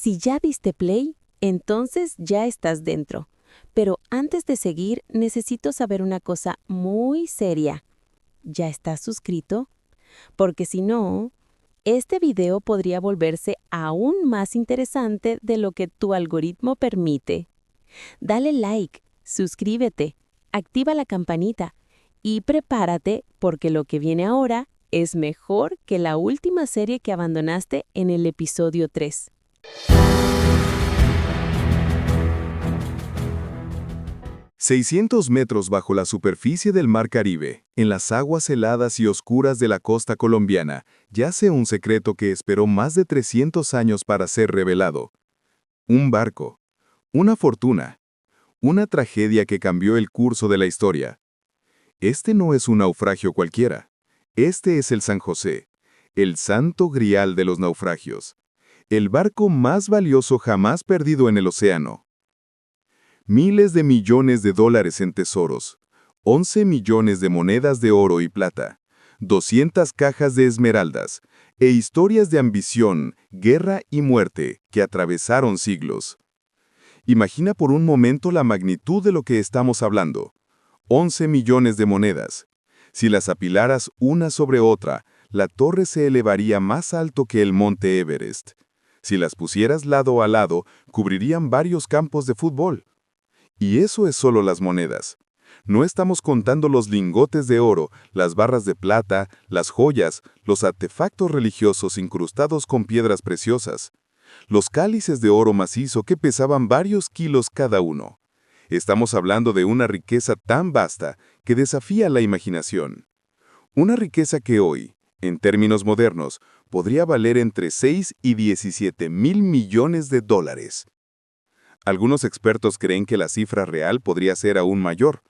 Si ya diste play, entonces ya estás dentro. Pero antes de seguir, necesito saber una cosa muy seria. ¿Ya estás suscrito? Porque si no, este video podría volverse aún más interesante de lo que tu algoritmo permite. Dale like, suscríbete, activa la campanita y prepárate porque lo que viene ahora es mejor que la última serie que abandonaste en el episodio 3. $600 metros bajo la superficie del Mar Caribe, en las aguas heladas y oscuras de la costa colombiana, yace un secreto que esperó más de 300 años para ser revelado. Un barco, una fortuna, una tragedia que cambió el curso de la historia. Este no es un naufragio cualquiera. Este es el San José, el santo grial de los naufragios. El barco más valioso jamás perdido en el océano. Miles de millones de dólares en tesoros, 11 millones de monedas de oro y plata, 200 cajas de esmeraldas, e historias de ambición, guerra y muerte que atravesaron siglos. Imagina por un momento la magnitud de lo que estamos hablando. 11 millones de monedas. Si las apilaras una sobre otra, la torre se elevaría más alto que el monte Everest. Si las pusieras lado a lado, cubrirían varios campos de fútbol. Y eso es solo las monedas. No estamos contando los lingotes de oro, las barras de plata, las joyas, los artefactos religiosos incrustados con piedras preciosas, los cálices de oro macizo que pesaban varios kilos cada uno. Estamos hablando de una riqueza tan vasta que desafía la imaginación. Una riqueza que hoy, en términos modernos, podría valer entre 6 y 17 mil millones de dólares. Algunos expertos creen que la cifra real podría ser aún mayor.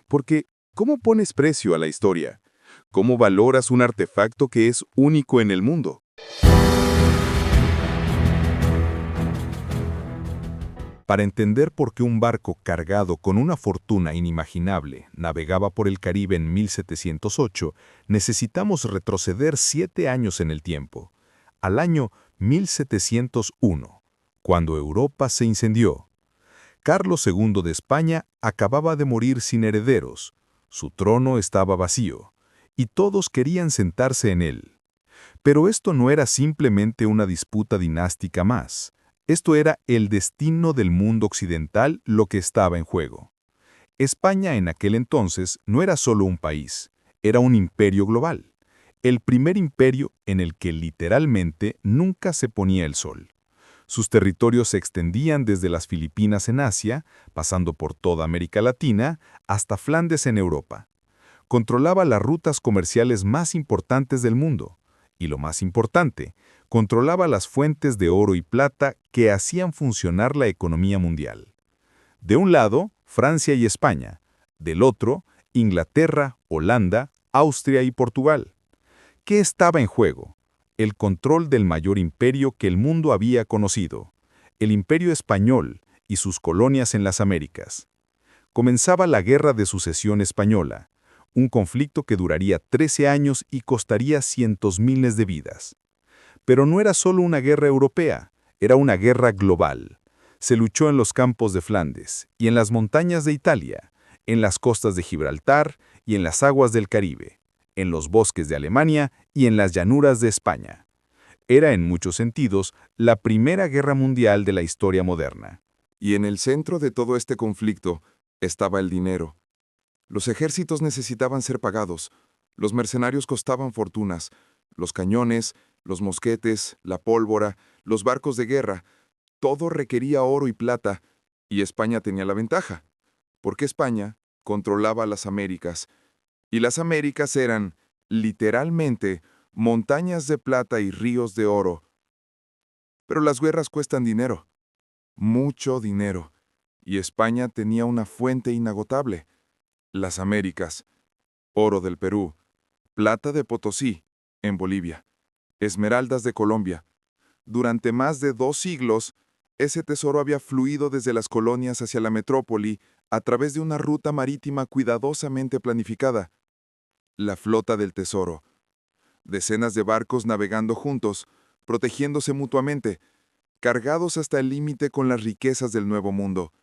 Porque, ¿cómo pones precio a la historia? ¿Cómo valoras un artefacto que es único en el mundo? Para entender por qué un barco cargado con una fortuna inimaginable navegaba por el Caribe en 1708, necesitamos retroceder 7 años en el tiempo, al año 1701. Cuando Europa se incendió. Carlos II de España acababa de morir sin herederos, su trono estaba vacío, y todos querían sentarse en él. Pero esto no era simplemente una disputa dinástica más, esto era el destino del mundo occidental lo que estaba en juego. España en aquel entonces no era solo un país, era un imperio global, el primer imperio en el que literalmente nunca se ponía el sol. Sus territorios se extendían desde las Filipinas en Asia, pasando por toda América Latina, hasta Flandes en Europa. Controlaba las rutas comerciales más importantes del mundo. Y lo más importante, controlaba las fuentes de oro y plata que hacían funcionar la economía mundial. De un lado, Francia y España. Del otro, Inglaterra, Holanda, Austria y Portugal. ¿Qué estaba en juego? El control del mayor imperio que el mundo había conocido, el Imperio Español y sus colonias en las Américas. Comenzaba la Guerra de Sucesión Española, un conflicto que duraría 13 años y costaría cientos miles de vidas. Pero no era solo una guerra europea, era una guerra global. Se luchó en los campos de Flandes y en las montañas de Italia, en las costas de Gibraltar y en las aguas del Caribe, en los bosques de Alemania y en las llanuras de España. Era en muchos sentidos la primera guerra mundial de la historia moderna. Y en el centro de todo este conflicto estaba el dinero. Los ejércitos necesitaban ser pagados, los mercenarios costaban fortunas, los cañones, los mosquetes, la pólvora, los barcos de guerra, todo requería oro y plata, y España tenía la ventaja, porque España controlaba las Américas, y las Américas eran, literalmente, montañas de plata y ríos de oro. Pero las guerras cuestan dinero, mucho dinero, y España tenía una fuente inagotable, las Américas, oro del Perú, plata de Potosí, en Bolivia, esmeraldas de Colombia. Durante más de 2 siglos, ese tesoro había fluido desde las colonias hacia la metrópoli a través de una ruta marítima cuidadosamente planificada. La flota del tesoro. Decenas de barcos navegando juntos, protegiéndose mutuamente, cargados hasta el límite con las riquezas del Nuevo Mundo.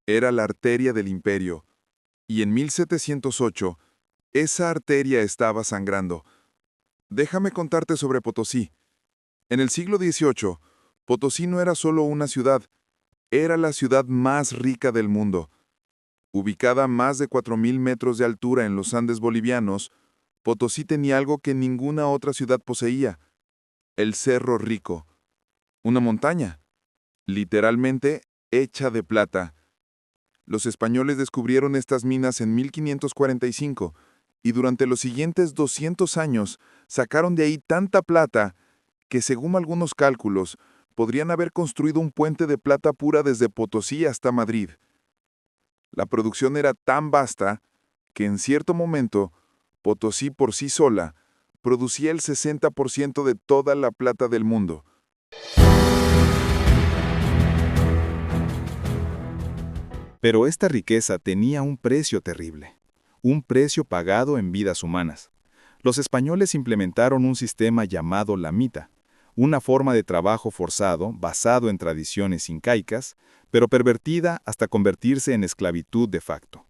Era la arteria del imperio, y en 1708, esa arteria estaba sangrando. Déjame contarte sobre Potosí. En el siglo XVIII, Potosí no era solo una ciudad, era la ciudad más rica del mundo. Ubicada a más de 4.000 metros de altura en los Andes bolivianos, Potosí tenía algo que ninguna otra ciudad poseía: el Cerro Rico, una montaña, literalmente hecha de plata. Los españoles descubrieron estas minas en 1545 y durante los siguientes 200 años sacaron de ahí tanta plata que, según algunos cálculos, podrían haber construido un puente de plata pura desde Potosí hasta Madrid. La producción era tan vasta que en cierto momento Potosí por sí sola producía el 60% de toda la plata del mundo. Pero esta riqueza tenía un precio terrible, un precio pagado en vidas humanas. Los españoles implementaron un sistema llamado la mita, una forma de trabajo forzado basado en tradiciones incaicas, pero pervertida hasta convertirse en esclavitud de facto.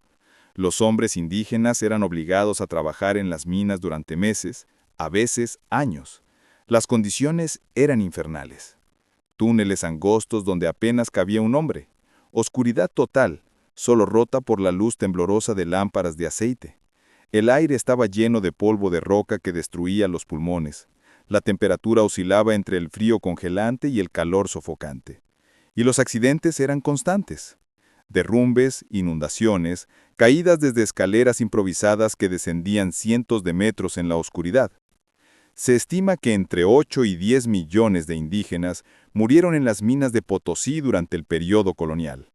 Los hombres indígenas eran obligados a trabajar en las minas durante meses, a veces años. Las condiciones eran infernales. Túneles angostos donde apenas cabía un hombre. Oscuridad total, solo rota por la luz temblorosa de lámparas de aceite. El aire estaba lleno de polvo de roca que destruía los pulmones. La temperatura oscilaba entre el frío congelante y el calor sofocante. Y los accidentes eran constantes. Derrumbes, inundaciones, caídas desde escaleras improvisadas que descendían cientos de metros en la oscuridad. Se estima que entre 8 y 10 millones de indígenas murieron en las minas de Potosí durante el periodo colonial.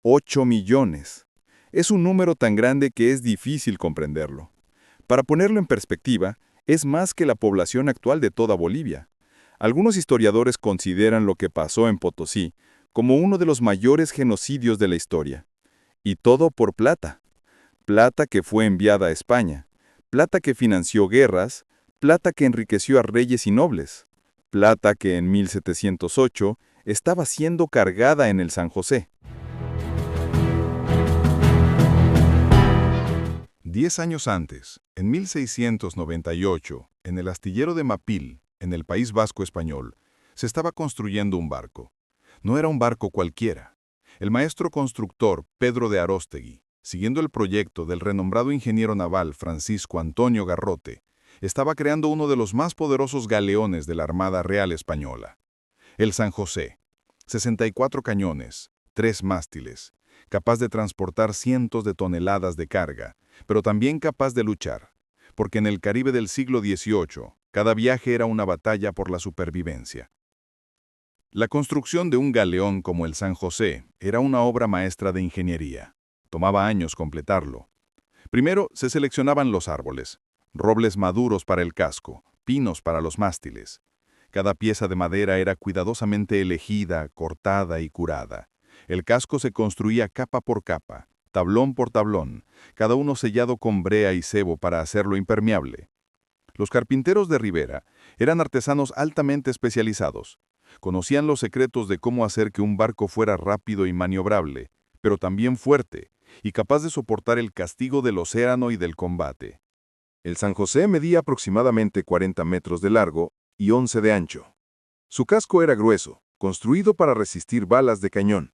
8 millones. Es un número tan grande que es difícil comprenderlo. Para ponerlo en perspectiva, es más que la población actual de toda Bolivia. Algunos historiadores consideran lo que pasó en Potosí como uno de los mayores genocidios de la historia. Y todo por plata. Plata que fue enviada a España. Plata que financió guerras. Plata que enriqueció a reyes y nobles. Plata que en 1708 estaba siendo cargada en el San José. 10 años antes, en 1698, en el astillero de Mapil, en el País Vasco español, se estaba construyendo un barco. No era un barco cualquiera. El maestro constructor Pedro de Aróstegui, siguiendo el proyecto del renombrado ingeniero naval Francisco Antonio Garrote, estaba creando uno de los más poderosos galeones de la Armada Real Española. El San José, 64 cañones, 3 mástiles, capaz de transportar cientos de toneladas de carga, pero también capaz de luchar, porque en el Caribe del siglo XVIII, cada viaje era una batalla por la supervivencia. La construcción de un galeón como el San José era una obra maestra de ingeniería. Tomaba años completarlo. Primero se seleccionaban los árboles, robles maduros para el casco, pinos para los mástiles. Cada pieza de madera era cuidadosamente elegida, cortada y curada. El casco se construía capa por capa, tablón por tablón, cada uno sellado con brea y cebo para hacerlo impermeable. Los carpinteros de Rivera eran artesanos altamente especializados. Conocían los secretos de cómo hacer que un barco fuera rápido y maniobrable, pero también fuerte, y capaz de soportar el castigo del océano y del combate. El San José medía aproximadamente 40 metros de largo y 11 de ancho. Su casco era grueso, construido para resistir balas de cañón.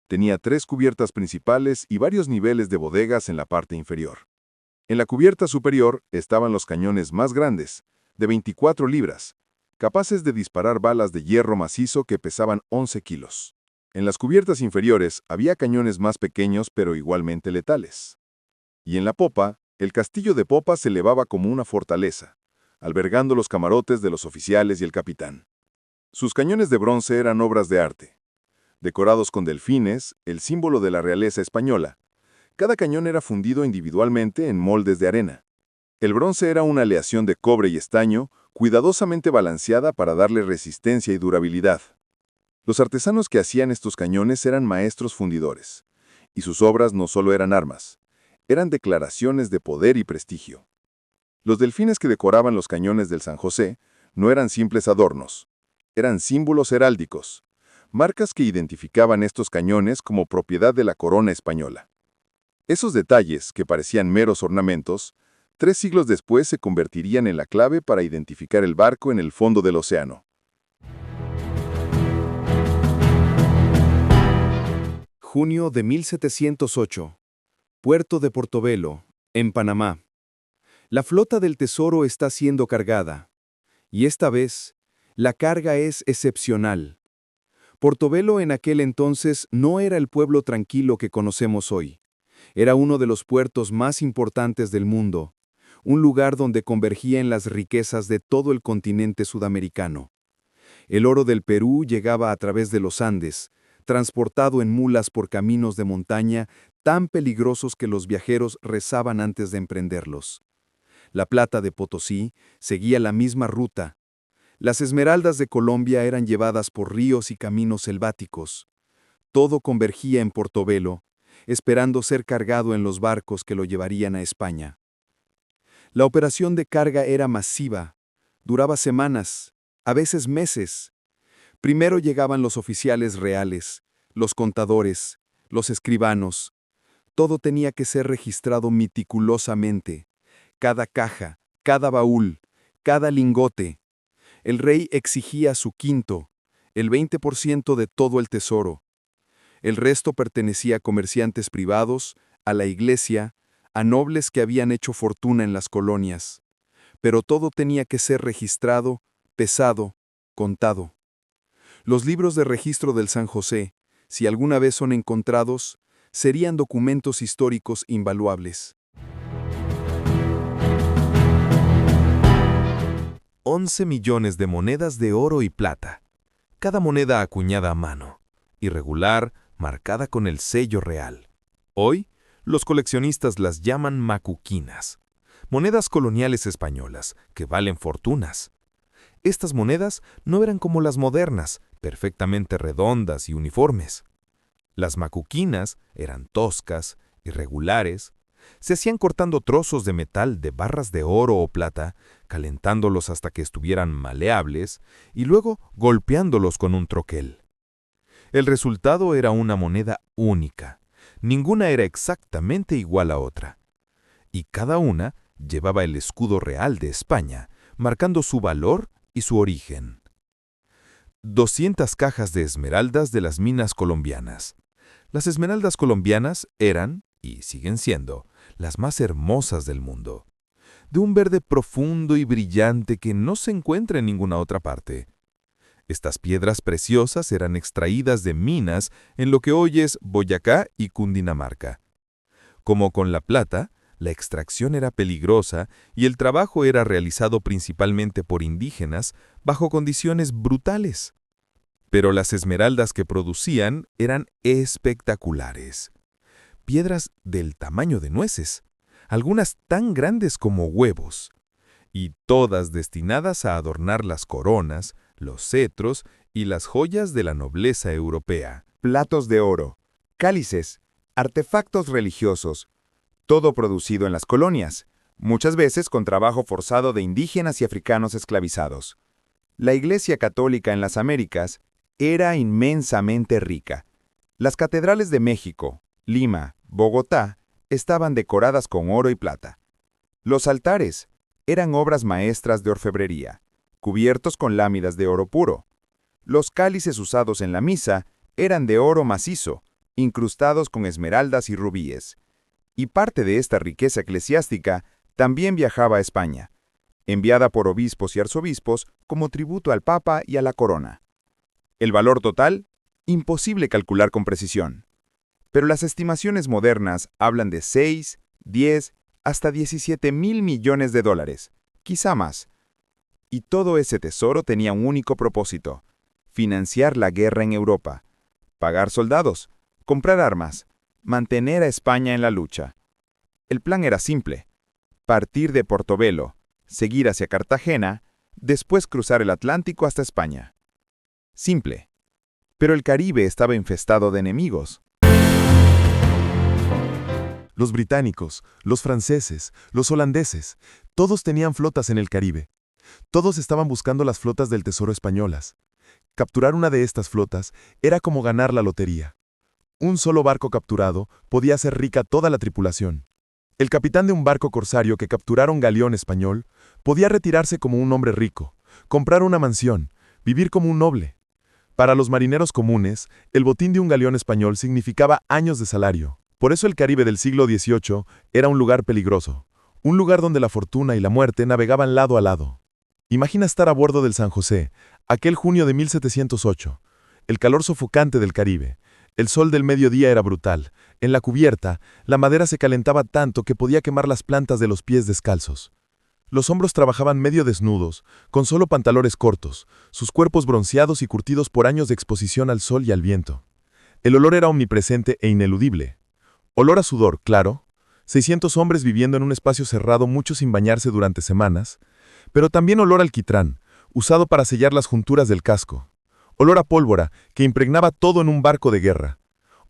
Tenía 3 cubiertas principales y varios niveles de bodegas en la parte inferior. En la cubierta superior estaban los cañones más grandes, de 24 libras, capaces de disparar balas de hierro macizo que pesaban 11 kilos. En las cubiertas inferiores había cañones más pequeños pero igualmente letales. Y en la popa, el castillo de popa se elevaba como una fortaleza, albergando los camarotes de los oficiales y el capitán. Sus cañones de bronce eran obras de arte. Decorados con delfines, el símbolo de la realeza española, cada cañón era fundido individualmente en moldes de arena. El bronce era una aleación de cobre y estaño, cuidadosamente balanceada para darle resistencia y durabilidad. Los artesanos que hacían estos cañones eran maestros fundidores, y sus obras no solo eran armas, eran declaraciones de poder y prestigio. Los delfines que decoraban los cañones del San José no eran simples adornos, Eran símbolos heráldicos, marcas que identificaban estos cañones como propiedad de la corona española. Esos detalles, que parecían meros ornamentos, 3 siglos después se convertirían en la clave para identificar el barco en el fondo del océano. Junio de 1708. Puerto de Portobelo, en Panamá. La flota del Tesoro está siendo cargada. Y esta vez, la carga es excepcional. Portobelo en aquel entonces no era el pueblo tranquilo que conocemos hoy. Era uno de los puertos más importantes del mundo, un lugar donde convergían las riquezas de todo el continente sudamericano. El oro del Perú llegaba a través de los Andes, transportado en mulas por caminos de montaña tan peligrosos que los viajeros rezaban antes de emprenderlos. La plata de Potosí seguía la misma ruta. Las esmeraldas de Colombia eran llevadas por ríos y caminos selváticos. Todo convergía en Portobelo, esperando ser cargado en los barcos que lo llevarían a España. La operación de carga era masiva, duraba semanas, a veces meses. Primero llegaban los oficiales reales, los contadores, los escribanos. Todo tenía que ser registrado meticulosamente. Cada caja, cada baúl, cada lingote. El rey exigía su quinto, el 20% de todo el tesoro. El resto pertenecía a comerciantes privados, a la iglesia, a nobles que habían hecho fortuna en las colonias. Pero todo tenía que ser registrado, pesado, contado. Los libros de registro del San José, si alguna vez son encontrados, serían documentos históricos invaluables. 11 millones de monedas de oro y plata, cada moneda acuñada a mano, irregular, marcada con el sello real. Hoy, los coleccionistas las llaman macuquinas, monedas coloniales españolas que valen fortunas. Estas monedas no eran como las modernas, perfectamente redondas y uniformes. Las macuquinas eran toscas, irregulares, se hacían cortando trozos de metal de barras de oro o plata, calentándolos hasta que estuvieran maleables y luego golpeándolos con un troquel. El resultado era una moneda única. Ninguna era exactamente igual a otra. Y cada una llevaba el escudo real de España, marcando su valor y su origen. 200 cajas de esmeraldas de las minas colombianas. Las esmeraldas colombianas eran, y siguen siendo, las más hermosas del mundo. De un verde profundo y brillante que no se encuentra en ninguna otra parte. Estas piedras preciosas eran extraídas de minas en lo que hoy es Boyacá y Cundinamarca. Como con la plata, la extracción era peligrosa y el trabajo era realizado principalmente por indígenas bajo condiciones brutales. Pero las esmeraldas que producían eran espectaculares. Piedras del tamaño de nueces, algunas tan grandes como huevos, y todas destinadas a adornar las coronas, los cetros y las joyas de la nobleza europea. Platos de oro, cálices, artefactos religiosos, todo producido en las colonias, muchas veces con trabajo forzado de indígenas y africanos esclavizados. La Iglesia Católica en las Américas era inmensamente rica. Las catedrales de México, Lima, Bogotá, estaban decoradas con oro y plata. Los altares eran obras maestras de orfebrería, cubiertos con láminas de oro puro. Los cálices usados en la misa eran de oro macizo, incrustados con esmeraldas y rubíes. Y parte de esta riqueza eclesiástica también viajaba a España, enviada por obispos y arzobispos como tributo al Papa y a la corona. El valor total, imposible calcular con precisión. Pero las estimaciones modernas hablan de 6, 10, hasta 17,000 millones de dólares, quizá más. Y todo ese tesoro tenía un único propósito: financiar la guerra en Europa, pagar soldados, comprar armas, mantener a España en la lucha. El plan era simple: partir de Portobelo, seguir hacia Cartagena, después cruzar el Atlántico hasta España. Simple. Pero el Caribe estaba infestado de enemigos. Los británicos, los franceses, los holandeses, todos tenían flotas en el Caribe. Todos estaban buscando las flotas del tesoro españolas. Capturar una de estas flotas era como ganar la lotería. Un solo barco capturado podía hacer rica toda la tripulación. El capitán de un barco corsario que capturara un galeón español podía retirarse como un hombre rico, comprar una mansión, vivir como un noble. Para los marineros comunes, el botín de un galeón español significaba años de salario. Por eso el Caribe del siglo XVIII era un lugar peligroso, un lugar donde la fortuna y la muerte navegaban lado a lado. Imagina estar a bordo del San José, aquel junio de 1708, el calor sofocante del Caribe. El sol del mediodía era brutal. En la cubierta, la madera se calentaba tanto que podía quemar las plantas de los pies descalzos. Los hombros trabajaban medio desnudos, con solo pantalones cortos, sus cuerpos bronceados y curtidos por años de exposición al sol y al viento. El olor era omnipresente e ineludible. Olor a sudor, claro. 600 hombres viviendo en un espacio cerrado, muchos sin bañarse durante semanas. Pero también olor a alquitrán, usado para sellar las junturas del casco. Olor a pólvora, que impregnaba todo en un barco de guerra.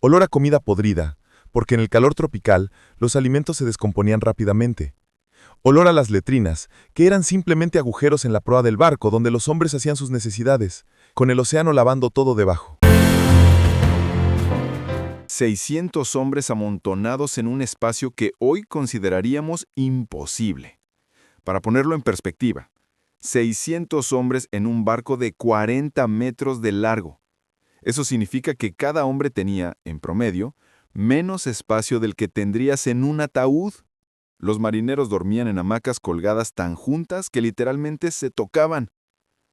Olor a comida podrida, porque en el calor tropical los alimentos se descomponían rápidamente. Olor a las letrinas, que eran simplemente agujeros en la proa del barco donde los hombres hacían sus necesidades, con el océano lavando todo debajo. 600 hombres amontonados en un espacio que hoy consideraríamos imposible. Para ponerlo en perspectiva, 600 hombres en un barco de 40 metros de largo. Eso significa que cada hombre tenía, en promedio, menos espacio del que tendrías en un ataúd. Los marineros dormían en hamacas colgadas tan juntas que literalmente se tocaban.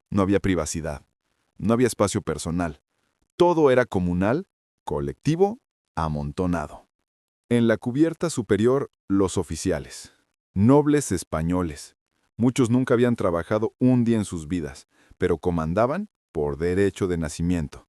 No había privacidad, no había espacio personal. Todo era comunal, colectivo, amontonado. En la cubierta superior, los oficiales, nobles españoles. Muchos nunca habían trabajado un día en sus vidas, pero comandaban por derecho de nacimiento.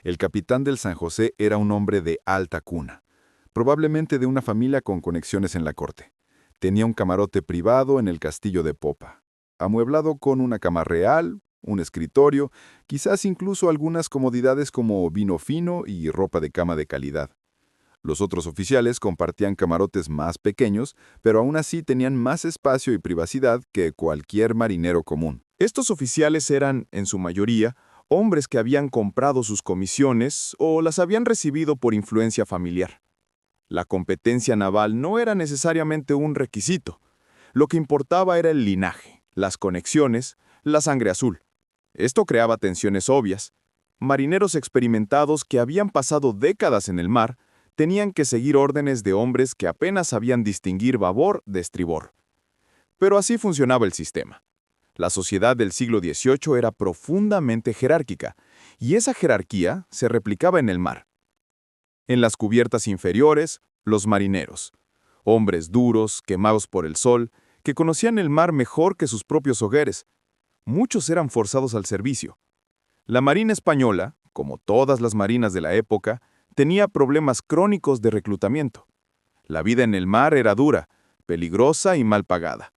El capitán del San José era un hombre de alta cuna, probablemente de una familia con conexiones en la corte. Tenía un camarote privado en el castillo de popa, amueblado con una cama real, un escritorio, quizás incluso algunas comodidades como vino fino y ropa de cama de calidad. Los otros oficiales compartían camarotes más pequeños, pero aún así tenían más espacio y privacidad que cualquier marinero común. Estos oficiales eran, en su mayoría, hombres que habían comprado sus comisiones o las habían recibido por influencia familiar. La competencia naval no era necesariamente un requisito. Lo que importaba era el linaje, las conexiones, la sangre azul. Esto creaba tensiones obvias. Marineros experimentados que habían pasado décadas en el mar tenían que seguir órdenes de hombres que apenas sabían distinguir babor de estribor. Pero así funcionaba el sistema. La sociedad del siglo XVIII era profundamente jerárquica, y esa jerarquía se replicaba en el mar. En las cubiertas inferiores, los marineros, hombres duros, quemados por el sol, que conocían el mar mejor que sus propios hogares. Muchos eran forzados al servicio. La marina española, como todas las marinas de la época, tenía problemas crónicos de reclutamiento. La vida en el mar era dura, peligrosa y mal pagada.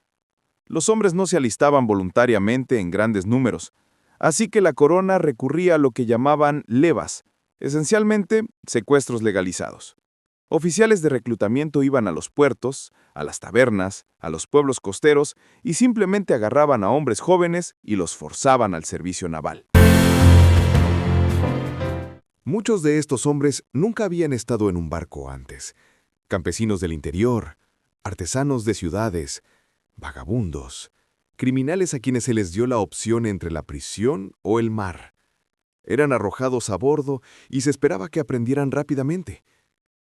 Los hombres no se alistaban voluntariamente en grandes números, así que la corona recurría a lo que llamaban levas, esencialmente secuestros legalizados. Oficiales de reclutamiento iban a los puertos, a las tabernas, a los pueblos costeros y simplemente agarraban a hombres jóvenes y los forzaban al servicio naval. Muchos de estos hombres nunca habían estado en un barco antes. Campesinos del interior, artesanos de ciudades, vagabundos, criminales a quienes se les dio la opción entre la prisión o el mar. Eran arrojados a bordo y se esperaba que aprendieran rápidamente.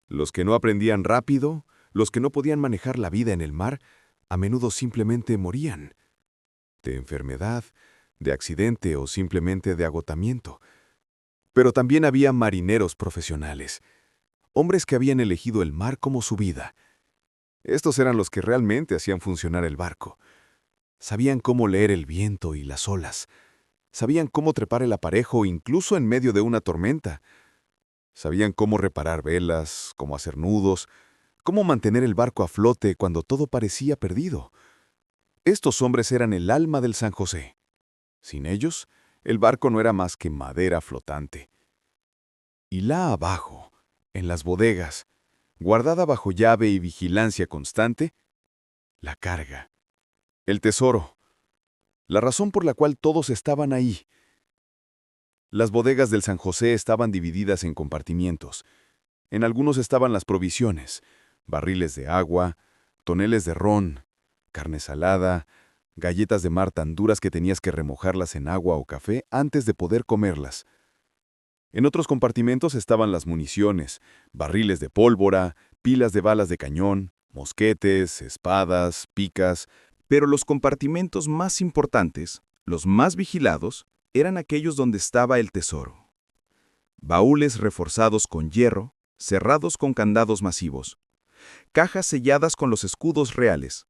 Los que no aprendían rápido, los que no podían manejar la vida en el mar, a menudo simplemente morían. De enfermedad, de accidente o simplemente de agotamiento. Pero también había marineros profesionales, hombres que habían elegido el mar como su vida. Estos eran los que realmente hacían funcionar el barco. Sabían cómo leer el viento y las olas. Sabían cómo trepar el aparejo incluso en medio de una tormenta. Sabían cómo reparar velas, cómo hacer nudos, cómo mantener el barco a flote cuando todo parecía perdido. Estos hombres eran el alma del San José. Sin ellos, el barco no era más que madera flotante. Y lá abajo, en las bodegas, guardada bajo llave y vigilancia constante, la carga, el tesoro, la razón por la cual todos estaban ahí. Las bodegas del San José estaban divididas en compartimientos. En algunos estaban las provisiones, barriles de agua, toneles de ron, carne salada, galletas de mar tan duras que tenías que remojarlas en agua o café antes de poder comerlas. En otros compartimentos estaban las municiones, barriles de pólvora, pilas de balas de cañón, mosquetes, espadas, picas, pero los compartimentos más importantes, los más vigilados, eran aquellos donde estaba el tesoro. Baúles reforzados con hierro, cerrados con candados masivos, cajas selladas con los escudos reales,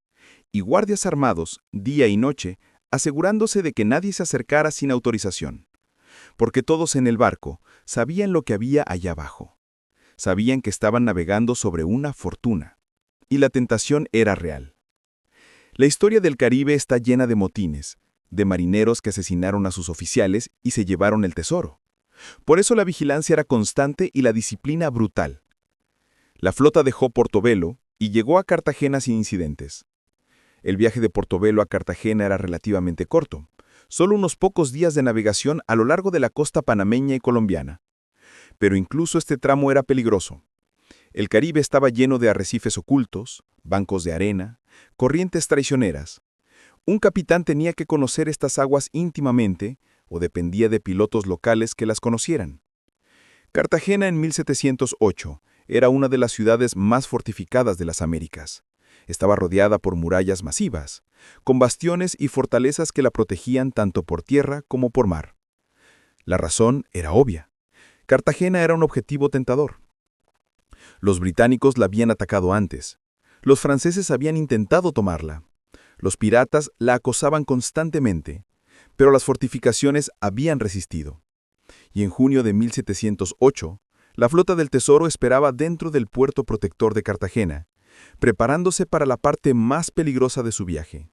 y guardias armados, día y noche, asegurándose de que nadie se acercara sin autorización. Porque todos en el barco sabían lo que había allá abajo. Sabían que estaban navegando sobre una fortuna. Y la tentación era real. La historia del Caribe está llena de motines, de marineros que asesinaron a sus oficiales y se llevaron el tesoro. Por eso la vigilancia era constante y la disciplina brutal. La flota dejó Portobelo y llegó a Cartagena sin incidentes. El viaje de Portobelo a Cartagena era relativamente corto, solo unos pocos días de navegación a lo largo de la costa panameña y colombiana. Pero incluso este tramo era peligroso. El Caribe estaba lleno de arrecifes ocultos, bancos de arena, corrientes traicioneras. Un capitán tenía que conocer estas aguas íntimamente o dependía de pilotos locales que las conocieran. Cartagena en 1708 era una de las ciudades más fortificadas de las Américas. Estaba rodeada por murallas masivas, con bastiones y fortalezas que la protegían tanto por tierra como por mar. La razón era obvia. Cartagena era un objetivo tentador. Los británicos la habían atacado antes. Los franceses habían intentado tomarla. Los piratas la acosaban constantemente, pero las fortificaciones habían resistido. Y en junio de 1708, la flota del Tesoro esperaba dentro del puerto protector de Cartagena, preparándose para la parte más peligrosa de su viaje.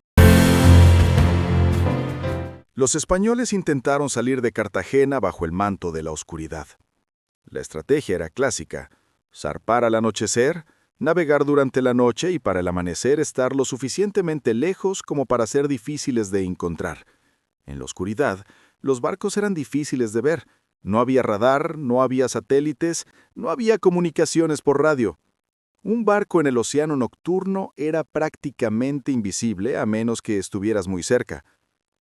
Los españoles intentaron salir de Cartagena bajo el manto de la oscuridad. La estrategia era clásica: zarpar al anochecer, navegar durante la noche y para el amanecer estar lo suficientemente lejos como para ser difíciles de encontrar. En la oscuridad, los barcos eran difíciles de ver. No había radar, no había satélites, no había comunicaciones por radio. Un barco en el océano nocturno era prácticamente invisible a menos que estuvieras muy cerca.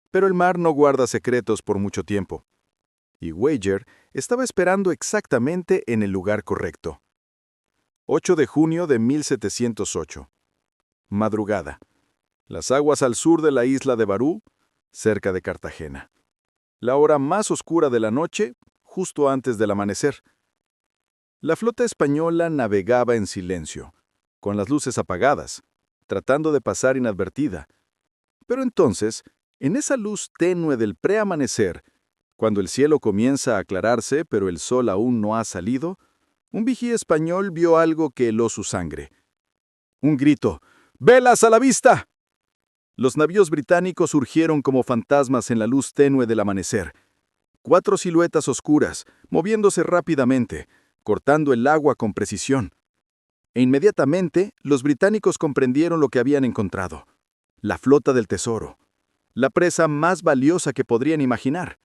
Pero el mar no guarda secretos por mucho tiempo. Y Wager estaba esperando exactamente en el lugar correcto. 8 de junio de 1708. Madrugada. Las aguas al sur de la isla de Barú, cerca de Cartagena. La hora más oscura de la noche, justo antes del amanecer. La flota española navegaba en silencio, con las luces apagadas, tratando de pasar inadvertida. Pero entonces, en esa luz tenue del preamanecer, cuando el cielo comienza a aclararse pero el sol aún no ha salido, un vigía español vio algo que heló su sangre. Un grito: ¡Velas a la vista! Los navíos británicos surgieron como fantasmas en la luz tenue del amanecer. 4 siluetas oscuras, moviéndose rápidamente, cortando el agua con precisión. E inmediatamente, los británicos comprendieron lo que habían encontrado: la flota del Tesoro, la presa más valiosa que podrían imaginar.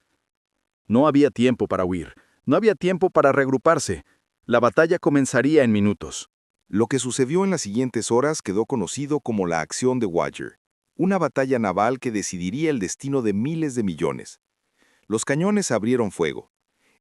No había tiempo para huir, no había tiempo para reagruparse. La batalla comenzaría en minutos. Lo que sucedió en las siguientes horas quedó conocido como la Acción de Wager, una batalla naval que decidiría el destino de miles de millones. Los cañones abrieron fuego.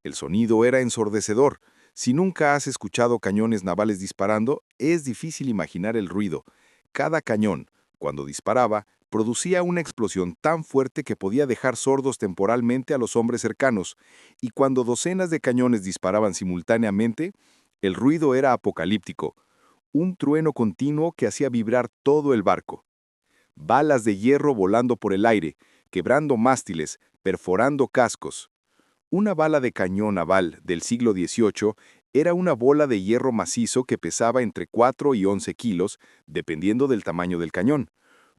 El sonido era ensordecedor. Si nunca has escuchado cañones navales disparando, es difícil imaginar el ruido. Cada cañón, cuando disparaba, producía una explosión tan fuerte que podía dejar sordos temporalmente a los hombres cercanos, y cuando docenas de cañones disparaban simultáneamente, el ruido era apocalíptico, un trueno continuo que hacía vibrar todo el barco. Balas de hierro volando por el aire, quebrando mástiles, perforando cascos. Una bala de cañón naval del siglo XVIII era una bola de hierro macizo que pesaba entre 4 y 11 kilos, dependiendo del tamaño del cañón.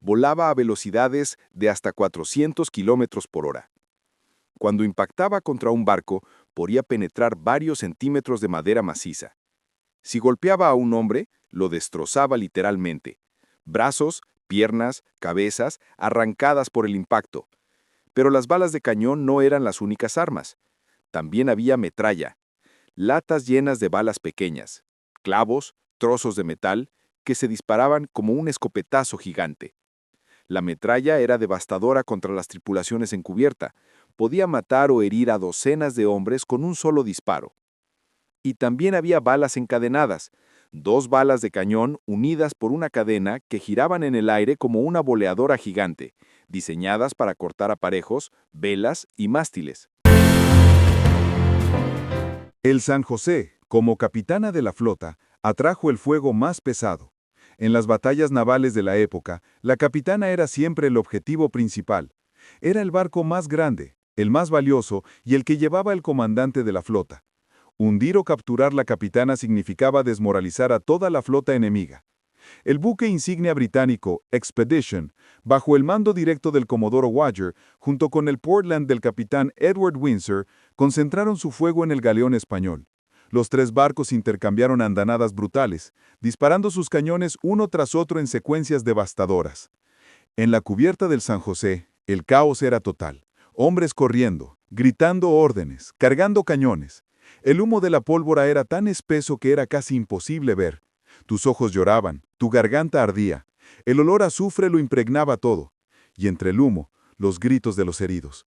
Volaba a velocidades de hasta 400 kilómetros por hora. Cuando impactaba contra un barco, podía penetrar varios centímetros de madera maciza. Si golpeaba a un hombre, lo destrozaba literalmente. Brazos, piernas, cabezas, arrancadas por el impacto. Pero las balas de cañón no eran las únicas armas. También había metralla, latas llenas de balas pequeñas, clavos, trozos de metal, que se disparaban como un escopetazo gigante. La metralla era devastadora contra las tripulaciones en cubierta, podía matar o herir a docenas de hombres con un solo disparo. Y también había balas encadenadas, 2 balas de cañón unidas por una cadena que giraban en el aire como una boleadora gigante, diseñadas para cortar aparejos, velas y mástiles. El San José, como capitana de la flota, atrajo el fuego más pesado. En las batallas navales de la época, la capitana era siempre el objetivo principal. Era el barco más grande, el más valioso y el que llevaba el comandante de la flota. Hundir o capturar la capitana significaba desmoralizar a toda la flota enemiga. El buque insignia británico Expedition, bajo el mando directo del comodoro Wager, junto con el Portland del capitán Edward Windsor, concentraron su fuego en el galeón español. Los 3 barcos intercambiaron andanadas brutales, disparando sus cañones uno tras otro en secuencias devastadoras. En la cubierta del San José, el caos era total. Hombres corriendo, gritando órdenes, cargando cañones. El humo de la pólvora era tan espeso que era casi imposible ver. Tus ojos lloraban, tu garganta ardía. El olor a azufre lo impregnaba todo. Y entre el humo, los gritos de los heridos.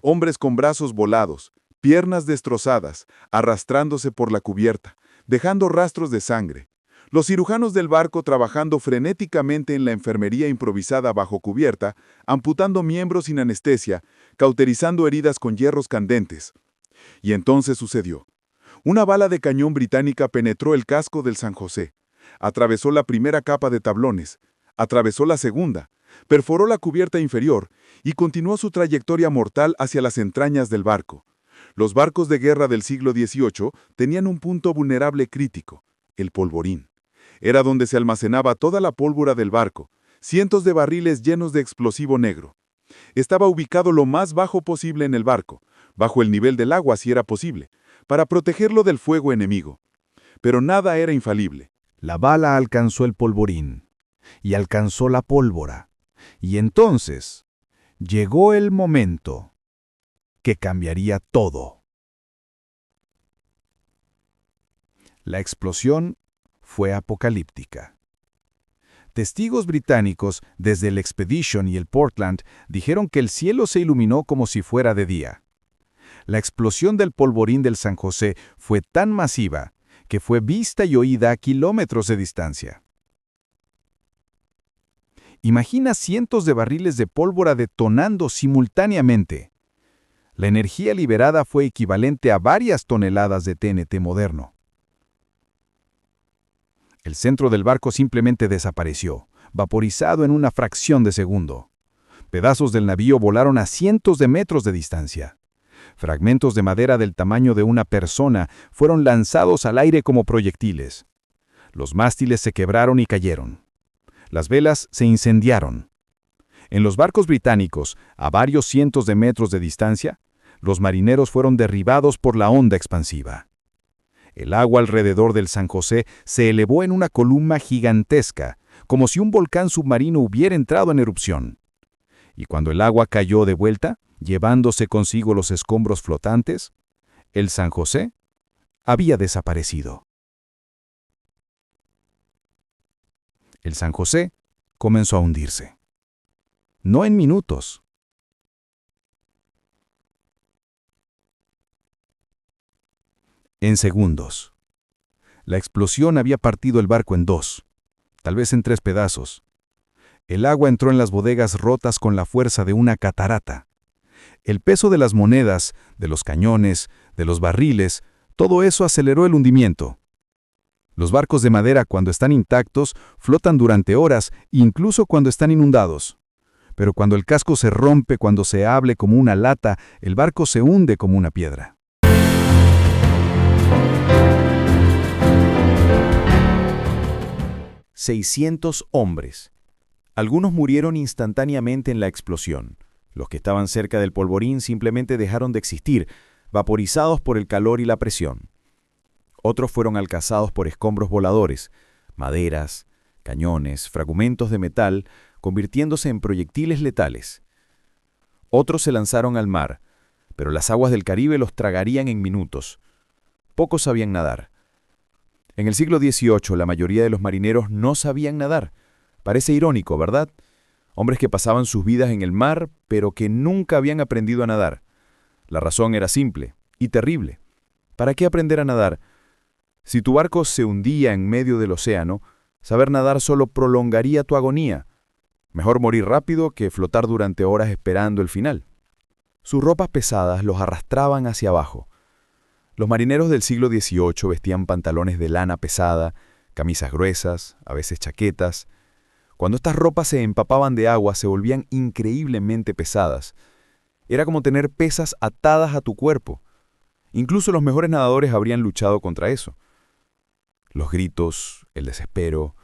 Hombres con brazos volados, piernas destrozadas, arrastrándose por la cubierta, dejando rastros de sangre. Los cirujanos del barco trabajando frenéticamente en la enfermería improvisada bajo cubierta, amputando miembros sin anestesia, cauterizando heridas con hierros candentes. Y entonces sucedió. Una bala de cañón británica penetró el casco del San José, atravesó la primera capa de tablones, atravesó la segunda, perforó la cubierta inferior y continuó su trayectoria mortal hacia las entrañas del barco. Los barcos de guerra del siglo XVIII tenían un punto vulnerable crítico, el polvorín. Era donde se almacenaba toda la pólvora del barco, cientos de barriles llenos de explosivo negro. Estaba ubicado lo más bajo posible en el barco, bajo el nivel del agua si era posible, para protegerlo del fuego enemigo. Pero nada era infalible. La bala alcanzó el polvorín, y alcanzó la pólvora, y entonces llegó el momento que cambiaría todo. La explosión fue apocalíptica. Testigos británicos desde el Expedition y el Portland dijeron que el cielo se iluminó como si fuera de día. La explosión del polvorín del San José fue tan masiva que fue vista y oída a kilómetros de distancia. Imagina cientos de barriles de pólvora detonando simultáneamente. La energía liberada fue equivalente a varias toneladas de TNT moderno. El centro del barco simplemente desapareció, vaporizado en una fracción de segundo. Pedazos del navío volaron a cientos de metros de distancia. Fragmentos de madera del tamaño de una persona fueron lanzados al aire como proyectiles. Los mástiles se quebraron y cayeron. Las velas se incendiaron. En los barcos británicos, a varios cientos de metros de distancia, los marineros fueron derribados por la onda expansiva. El agua alrededor del San José se elevó en una columna gigantesca, como si un volcán submarino hubiera entrado en erupción. Y cuando el agua cayó de vuelta, llevándose consigo los escombros flotantes, el San José había desaparecido. El San José comenzó a hundirse. No en minutos. En segundos. La explosión había partido el barco en 2, tal vez en 3 pedazos. El agua entró en las bodegas rotas con la fuerza de una catarata. El peso de las monedas, de los cañones, de los barriles, todo eso aceleró el hundimiento. Los barcos de madera, cuando están intactos, flotan durante horas, incluso cuando están inundados. Pero cuando el casco se rompe, cuando se abre como una lata, el barco se hunde como una piedra. «600 hombres. Algunos murieron instantáneamente en la explosión. Los que estaban cerca del polvorín simplemente dejaron de existir, vaporizados por el calor y la presión. Otros fueron alcanzados por escombros voladores, maderas, cañones, fragmentos de metal, convirtiéndose en proyectiles letales. Otros se lanzaron al mar, pero las aguas del Caribe los tragarían en minutos. Pocos sabían nadar. En el siglo XVIII, la mayoría de los marineros no sabían nadar. Parece irónico, ¿verdad? Hombres que pasaban sus vidas en el mar, pero que nunca habían aprendido a nadar. La razón era simple y terrible. ¿Para qué aprender a nadar? Si tu barco se hundía en medio del océano, saber nadar solo prolongaría tu agonía. Mejor morir rápido que flotar durante horas esperando el final. Sus ropas pesadas los arrastraban hacia abajo. Los marineros del siglo XVIII vestían pantalones de lana pesada, camisas gruesas, a veces chaquetas. Cuando estas ropas se empapaban de agua, se volvían increíblemente pesadas. Era como tener pesas atadas a tu cuerpo. Incluso los mejores nadadores habrían luchado contra eso. Los gritos, el desespero,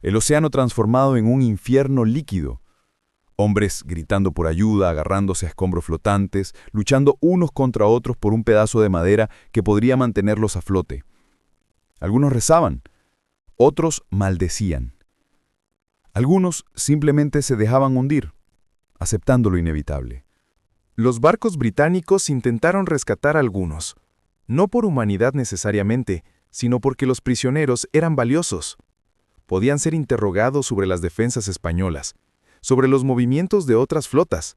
el océano transformado en un infierno líquido. Hombres gritando por ayuda, agarrándose a escombros flotantes, luchando unos contra otros por un pedazo de madera que podría mantenerlos a flote. Algunos rezaban, otros maldecían. Algunos simplemente se dejaban hundir, aceptando lo inevitable. Los barcos británicos intentaron rescatar a algunos, no por humanidad necesariamente, sino porque los prisioneros eran valiosos. Podían ser interrogados sobre las defensas españolas, sobre los movimientos de otras flotas,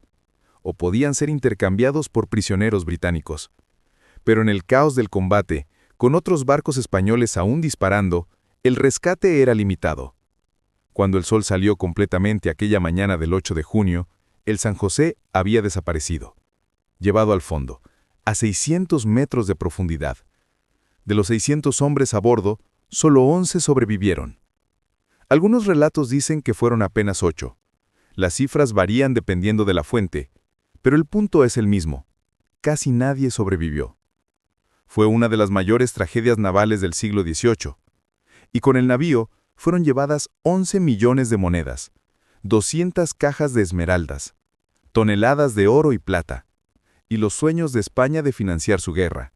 o podían ser intercambiados por prisioneros británicos. Pero en el caos del combate, con otros barcos españoles aún disparando, el rescate era limitado. Cuando el sol salió completamente aquella mañana del 8 de junio, el San José había desaparecido, llevado al fondo, a 600 metros de profundidad. De los 600 hombres a bordo, solo 11 sobrevivieron. Algunos relatos dicen que fueron apenas 8. Las cifras varían dependiendo de la fuente, pero el punto es el mismo. Casi nadie sobrevivió. Fue una de las mayores tragedias navales del siglo XVIII. Y con el navío fueron llevadas 11 millones de monedas, 200 cajas de esmeraldas, toneladas de oro y plata, y los sueños de España de financiar su guerra.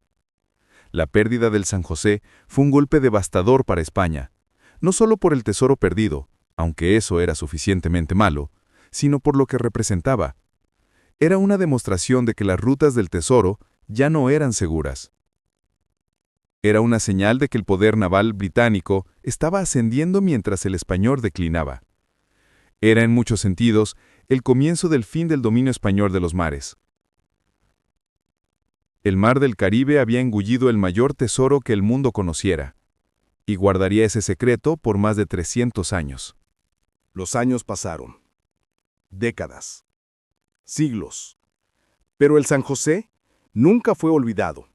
La pérdida del San José fue un golpe devastador para España, no solo por el tesoro perdido, aunque eso era suficientemente malo, sino por lo que representaba. Era una demostración de que las rutas del tesoro ya no eran seguras. Era una señal de que el poder naval británico estaba ascendiendo mientras el español declinaba. Era en muchos sentidos el comienzo del fin del dominio español de los mares. El mar del Caribe había engullido el mayor tesoro que el mundo conociera, y guardaría ese secreto por más de 300 años. Los años pasaron. Décadas. Siglos. Pero el San José nunca fue olvidado.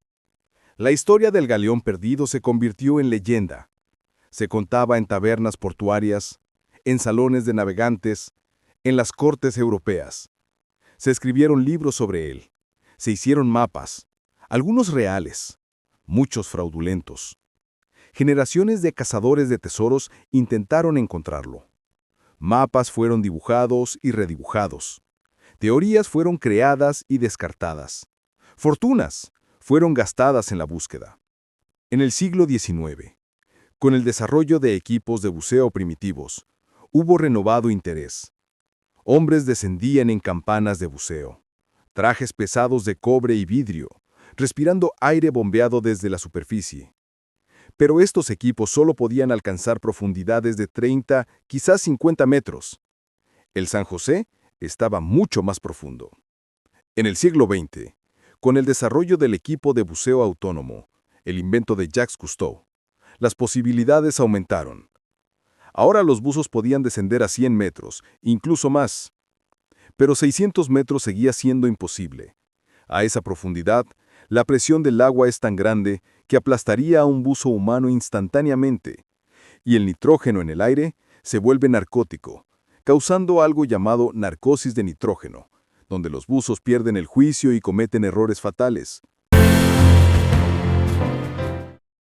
La historia del galeón perdido se convirtió en leyenda. Se contaba en tabernas portuarias, en salones de navegantes, en las cortes europeas. Se escribieron libros sobre él. Se hicieron mapas, algunos reales, muchos fraudulentos. Generaciones de cazadores de tesoros intentaron encontrarlo. Mapas fueron dibujados y redibujados. Teorías fueron creadas y descartadas. Fortunas fueron gastadas en la búsqueda. En el siglo XIX, con el desarrollo de equipos de buceo primitivos, hubo renovado interés. Hombres descendían en campanas de buceo, trajes pesados de cobre y vidrio, respirando aire bombeado desde la superficie. Pero estos equipos solo podían alcanzar profundidades de 30, quizás 50 metros. El San José estaba mucho más profundo. En el siglo XX, con el desarrollo del equipo de buceo autónomo, el invento de Jacques Cousteau, las posibilidades aumentaron. Ahora los buzos podían descender a 100 metros, incluso más. Pero 600 metros seguía siendo imposible. A esa profundidad, la presión del agua es tan grande que aplastaría a un buzo humano instantáneamente, y el nitrógeno en el aire se vuelve narcótico, causando algo llamado narcosis de nitrógeno, donde los buzos pierden el juicio y cometen errores fatales.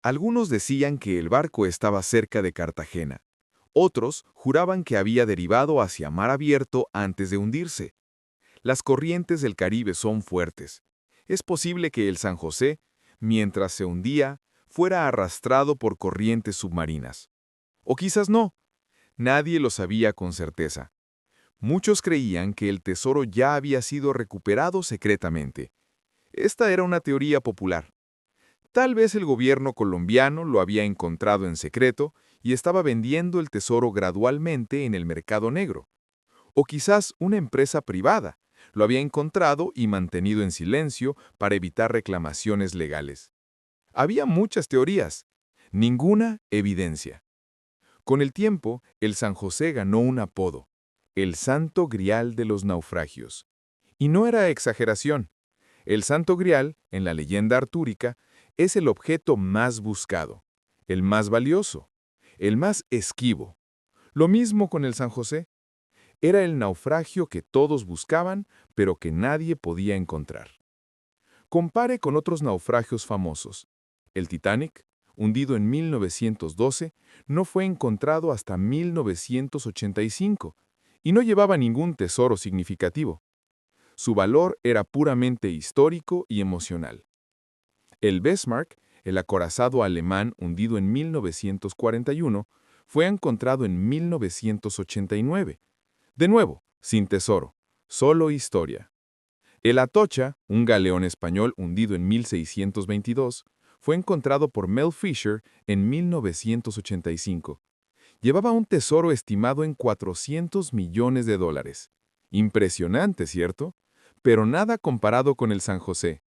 Algunos decían que el barco estaba cerca de Cartagena. Otros juraban que había derivado hacia mar abierto antes de hundirse. Las corrientes del Caribe son fuertes. Es posible que el San José, mientras se hundía, fuera arrastrado por corrientes submarinas. O quizás no. Nadie lo sabía con certeza. Muchos creían que el tesoro ya había sido recuperado secretamente. Esta era una teoría popular. Tal vez el gobierno colombiano lo había encontrado en secreto y estaba vendiendo el tesoro gradualmente en el mercado negro. O quizás una empresa privada lo había encontrado y mantenido en silencio para evitar reclamaciones legales. Había muchas teorías, ninguna evidencia. Con el tiempo, el San José ganó un apodo, el Santo Grial de los naufragios. Y no era exageración. El Santo Grial, en la leyenda artúrica, es el objeto más buscado, el más valioso, el más esquivo. Lo mismo con el San José. Era el naufragio que todos buscaban, pero que nadie podía encontrar. Compare con otros naufragios famosos. El Titanic, hundido en 1912, no fue encontrado hasta 1985 y no llevaba ningún tesoro significativo. Su valor era puramente histórico y emocional. El Bismarck, el acorazado alemán hundido en 1941, fue encontrado en 1989. De nuevo, sin tesoro, solo historia. El Atocha, un galeón español hundido en 1622, fue encontrado por Mel Fisher en 1985. Llevaba un tesoro estimado en $400 millones. Impresionante, ¿cierto? Pero nada comparado con el San José.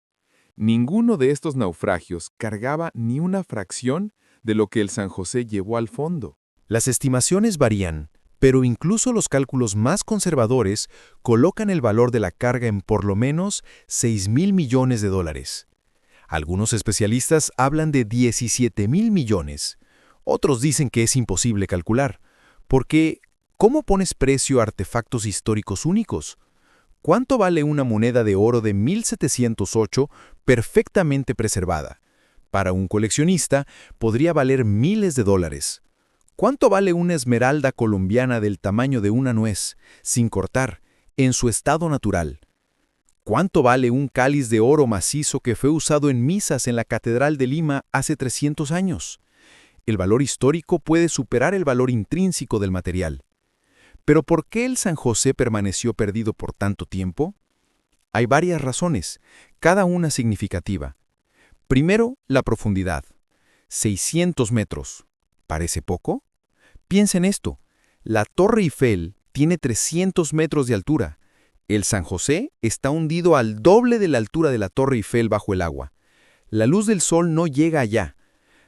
Ninguno de estos naufragios cargaba ni una fracción de lo que el San José llevó al fondo. Las estimaciones varían, pero incluso los cálculos más conservadores colocan el valor de la carga en por lo menos $6,000 millones. Algunos especialistas hablan de $17,000 millones. Otros dicen que es imposible calcular, porque ¿cómo pones precio a artefactos históricos únicos? ¿Cuánto vale una moneda de oro de 1708 perfectamente preservada? Para un coleccionista podría valer miles de dólares. ¿Cuánto vale una esmeralda colombiana del tamaño de una nuez, sin cortar, en su estado natural? ¿Cuánto vale un cáliz de oro macizo que fue usado en misas en la Catedral de Lima hace 300 años? El valor histórico puede superar el valor intrínseco del material. ¿Pero por qué el San José permaneció perdido por tanto tiempo? Hay varias razones, cada una significativa. Primero, la profundidad. 600 metros. ¿Parece poco? Piensa en esto. La Torre Eiffel tiene 300 metros de altura. El San José está hundido al doble de la altura de la Torre Eiffel bajo el agua. La luz del sol no llega allá.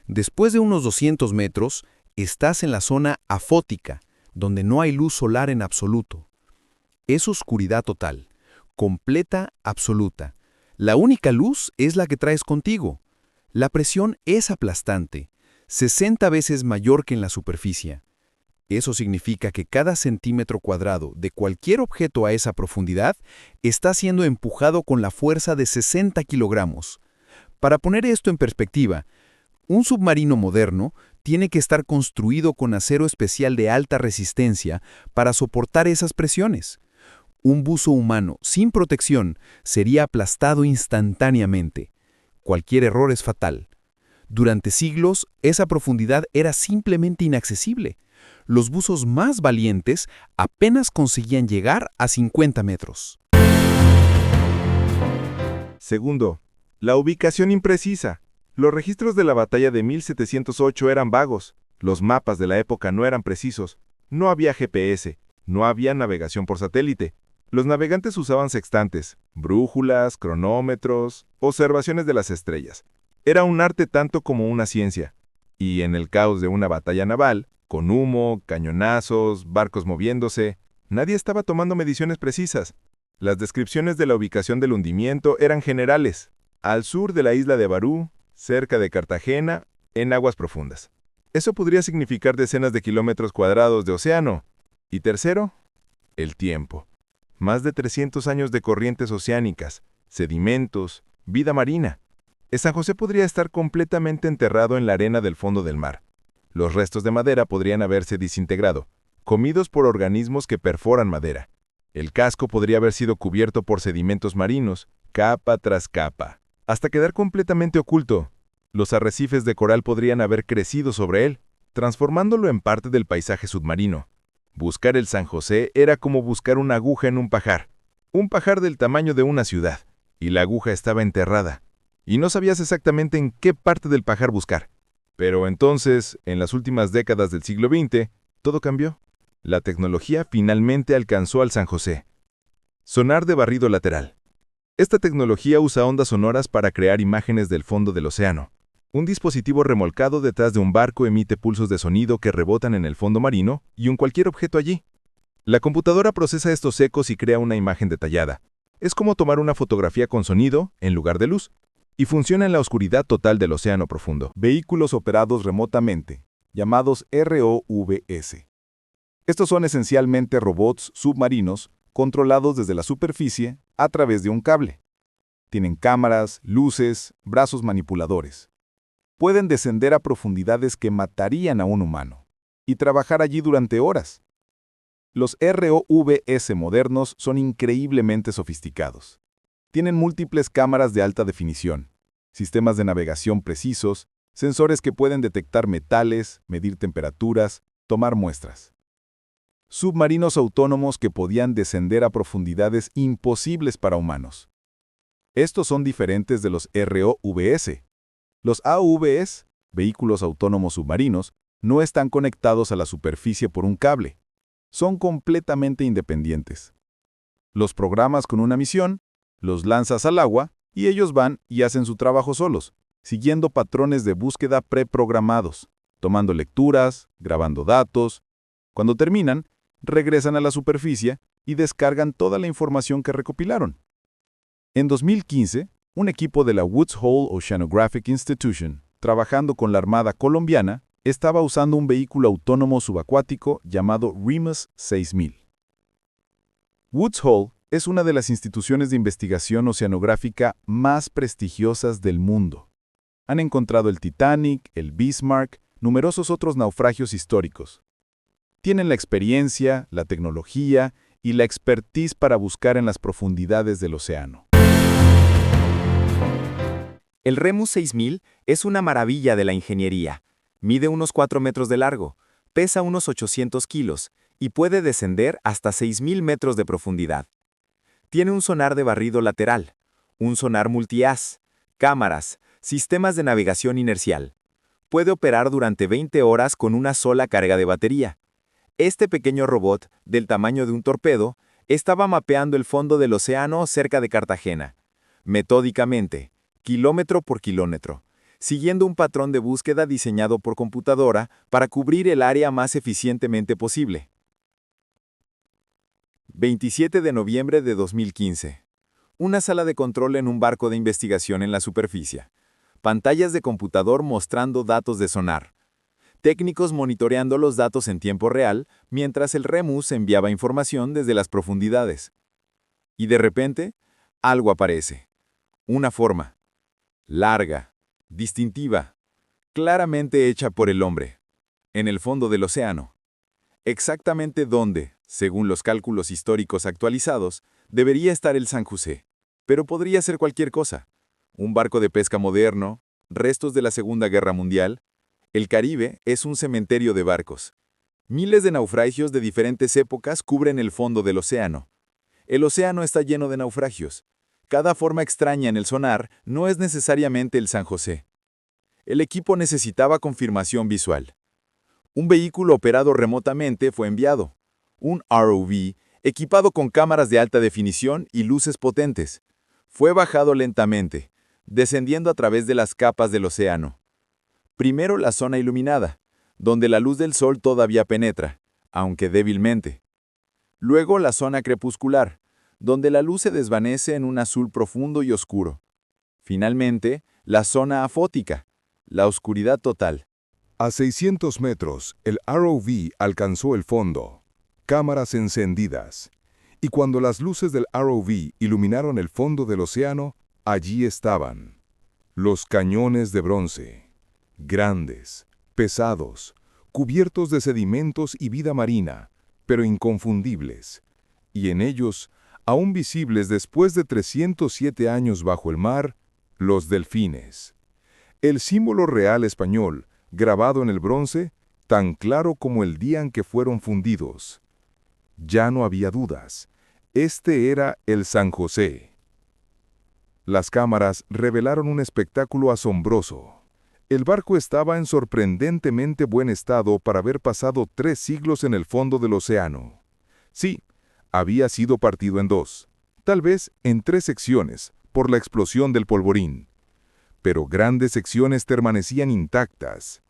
Después de unos 200 metros, estás en la zona afótica, donde no hay luz solar en absoluto. Es oscuridad total, completa, absoluta. La única luz es la que traes contigo. La presión es aplastante, 60 veces mayor que en la superficie. Eso significa que cada centímetro cuadrado de cualquier objeto a esa profundidad está siendo empujado con la fuerza de 60 kilogramos. Para poner esto en perspectiva, un submarino moderno tiene que estar construido con acero especial de alta resistencia para soportar esas presiones. Un buzo humano sin protección sería aplastado instantáneamente. Cualquier error es fatal. Durante siglos, esa profundidad era simplemente inaccesible. Los buzos más valientes apenas conseguían llegar a 50 metros. Segundo, la ubicación imprecisa. Los registros de la batalla de 1708 eran vagos. Los mapas de la época no eran precisos. No había GPS. No había navegación por satélite. Los navegantes usaban sextantes, brújulas, cronómetros, observaciones de las estrellas. Era un arte tanto como una ciencia. Y en el caos de una batalla naval, con humo, cañonazos, barcos moviéndose, nadie estaba tomando mediciones precisas. Las descripciones de la ubicación del hundimiento eran generales. Al sur de la isla de Barú, cerca de Cartagena, en aguas profundas. Eso podría significar decenas de kilómetros cuadrados de océano. Y tercero, el tiempo. Más de 300 años de corrientes oceánicas, sedimentos, vida marina. El San José podría estar completamente enterrado en la arena del fondo del mar. Los restos de madera podrían haberse desintegrado, comidos por organismos que perforan madera. El casco podría haber sido cubierto por sedimentos marinos, capa tras capa, hasta quedar completamente oculto. Los arrecifes de coral podrían haber crecido sobre él, transformándolo en parte del paisaje submarino. Buscar el San José era como buscar una aguja en un pajar del tamaño de una ciudad. y la aguja estaba enterrada, y no sabías exactamente en qué parte del pajar buscar. Pero entonces, en las últimas décadas del siglo XX, todo cambió. La tecnología finalmente alcanzó al San José. Sonar de barrido lateral. Esta tecnología usa ondas sonoras para crear imágenes del fondo del océano. Un dispositivo remolcado detrás de un barco emite pulsos de sonido que rebotan en el fondo marino y en cualquier objeto allí. La computadora procesa estos ecos y crea una imagen detallada. Es como tomar una fotografía con sonido en lugar de luz, y funciona en la oscuridad total del océano profundo. Vehículos operados remotamente, llamados ROVs. Estos son esencialmente robots submarinos controlados desde la superficie a través de un cable. Tienen cámaras, luces, brazos manipuladores. Pueden descender a profundidades que matarían a un humano y trabajar allí durante horas. Los ROVs modernos son increíblemente sofisticados. Tienen múltiples cámaras de alta definición, sistemas de navegación precisos, sensores que pueden detectar metales, medir temperaturas, tomar muestras. Submarinos autónomos que podían descender a profundidades imposibles para humanos. Estos son diferentes de los ROVs. Los AUVs, vehículos autónomos submarinos, no están conectados a la superficie por un cable. Son completamente independientes. Los programas con una misión, los lanzas al agua y ellos van y hacen su trabajo solos, siguiendo patrones de búsqueda preprogramados, tomando lecturas, grabando datos. Cuando terminan, regresan a la superficie y descargan toda la información que recopilaron. En 2015, un equipo de la Woods Hole Oceanographic Institution, trabajando con la Armada colombiana, estaba usando un vehículo autónomo subacuático llamado REMUS 6000. Woods Hole es una de las instituciones de investigación oceanográfica más prestigiosas del mundo. Han encontrado el Titanic, el Bismarck, numerosos otros naufragios históricos. Tienen la experiencia, la tecnología y la expertise para buscar en las profundidades del océano. El REMUS 6000 es una maravilla de la ingeniería. Mide unos 4 metros de largo, pesa unos 800 kilos y puede descender hasta 6.000 metros de profundidad. Tiene un sonar de barrido lateral, un sonar multihaz, cámaras, sistemas de navegación inercial. Puede operar durante 20 horas con una sola carga de batería. Este pequeño robot, del tamaño de un torpedo, estaba mapeando el fondo del océano cerca de Cartagena, metódicamente, kilómetro por kilómetro, siguiendo un patrón de búsqueda diseñado por computadora para cubrir el área más eficientemente posible. 27 de noviembre de 2015. Una sala de control en un barco de investigación en la superficie. Pantallas de computador mostrando datos de sonar. Técnicos monitoreando los datos en tiempo real mientras el REMUS enviaba información desde las profundidades. Y de repente, algo aparece. Una forma. Larga, distintiva, claramente hecha por el hombre. En el fondo del océano. Exactamente dónde, según los cálculos históricos actualizados, debería estar el San José. Pero podría ser cualquier cosa. Un barco de pesca moderno, restos de la Segunda Guerra Mundial. El Caribe es un cementerio de barcos. Miles de naufragios de diferentes épocas cubren el fondo del océano. El océano está lleno de naufragios. Cada forma extraña en el sonar no es necesariamente el San José. El equipo necesitaba confirmación visual. Un vehículo operado remotamente fue enviado. Un ROV, equipado con cámaras de alta definición y luces potentes. Fue bajado lentamente, descendiendo a través de las capas del océano. Primero la zona iluminada, donde la luz del sol todavía penetra, aunque débilmente. Luego la zona crepuscular, donde la luz se desvanece en un azul profundo y oscuro. Finalmente, la zona afótica, la oscuridad total. A 600 metros, el ROV alcanzó el fondo. Cámaras encendidas. Y cuando las luces del ROV iluminaron el fondo del océano, allí estaban. Los cañones de bronce. Grandes, pesados, cubiertos de sedimentos y vida marina, pero inconfundibles. Y en ellos, aún visibles después de 307 años bajo el mar, los delfines. El símbolo real español, grabado en el bronce, tan claro como el día en que fueron fundidos. Ya no había dudas. Este era el San José. Las cámaras revelaron un espectáculo asombroso. El barco estaba en sorprendentemente buen estado para haber pasado 3 siglos en el fondo del océano. Sí, había sido partido en 2, tal vez en 3 secciones, por la explosión del polvorín. Pero grandes secciones permanecían intactas.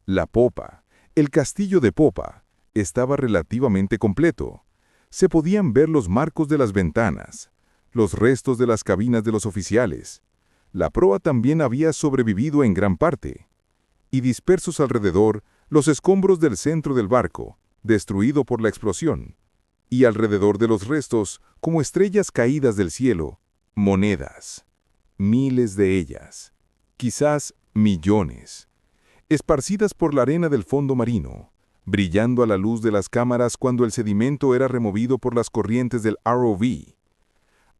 La popa, el castillo de popa, estaba relativamente completo. Se podían ver los marcos de las ventanas, los restos de las cabinas de los oficiales. La proa también había sobrevivido en gran parte. Y dispersos alrededor, los escombros del centro del barco, destruido por la explosión. Y alrededor de los restos, como estrellas caídas del cielo, monedas. Miles de ellas. Quizás millones. Esparcidas por la arena del fondo marino, brillando a la luz de las cámaras cuando el sedimento era removido por las corrientes del ROV.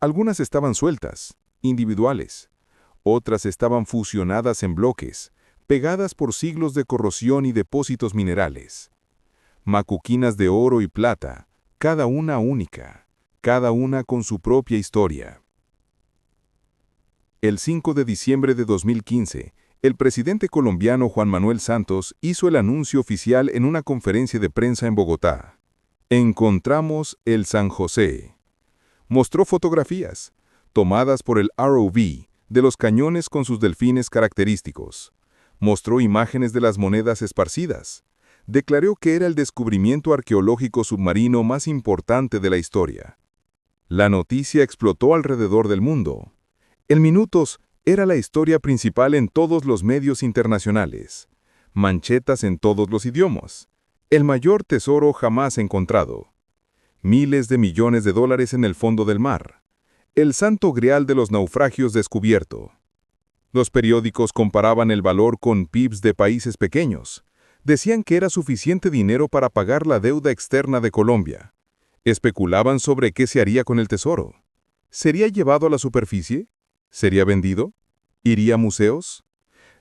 Algunas estaban sueltas, individuales. Otras estaban fusionadas en bloques, pegadas por siglos de corrosión y depósitos minerales. Macuquinas de oro y plata, cada una única, cada una con su propia historia. El 5 de diciembre de 2015, el presidente colombiano Juan Manuel Santos hizo el anuncio oficial en una conferencia de prensa en Bogotá. Encontramos el San José. Mostró fotografías, tomadas por el ROV, de los cañones con sus delfines característicos. Mostró imágenes de las monedas esparcidas. Declaró que era el descubrimiento arqueológico submarino más importante de la historia. La noticia explotó alrededor del mundo. En minutos, era la historia principal en todos los medios internacionales. Manchetas en todos los idiomas. El mayor tesoro jamás encontrado. Miles de millones de dólares en el fondo del mar. El santo grial de los naufragios descubierto. Los periódicos comparaban el valor con PIBs de países pequeños. Decían que era suficiente dinero para pagar la deuda externa de Colombia. Especulaban sobre qué se haría con el tesoro. ¿Sería llevado a la superficie? ¿Sería vendido? ¿Iría a museos?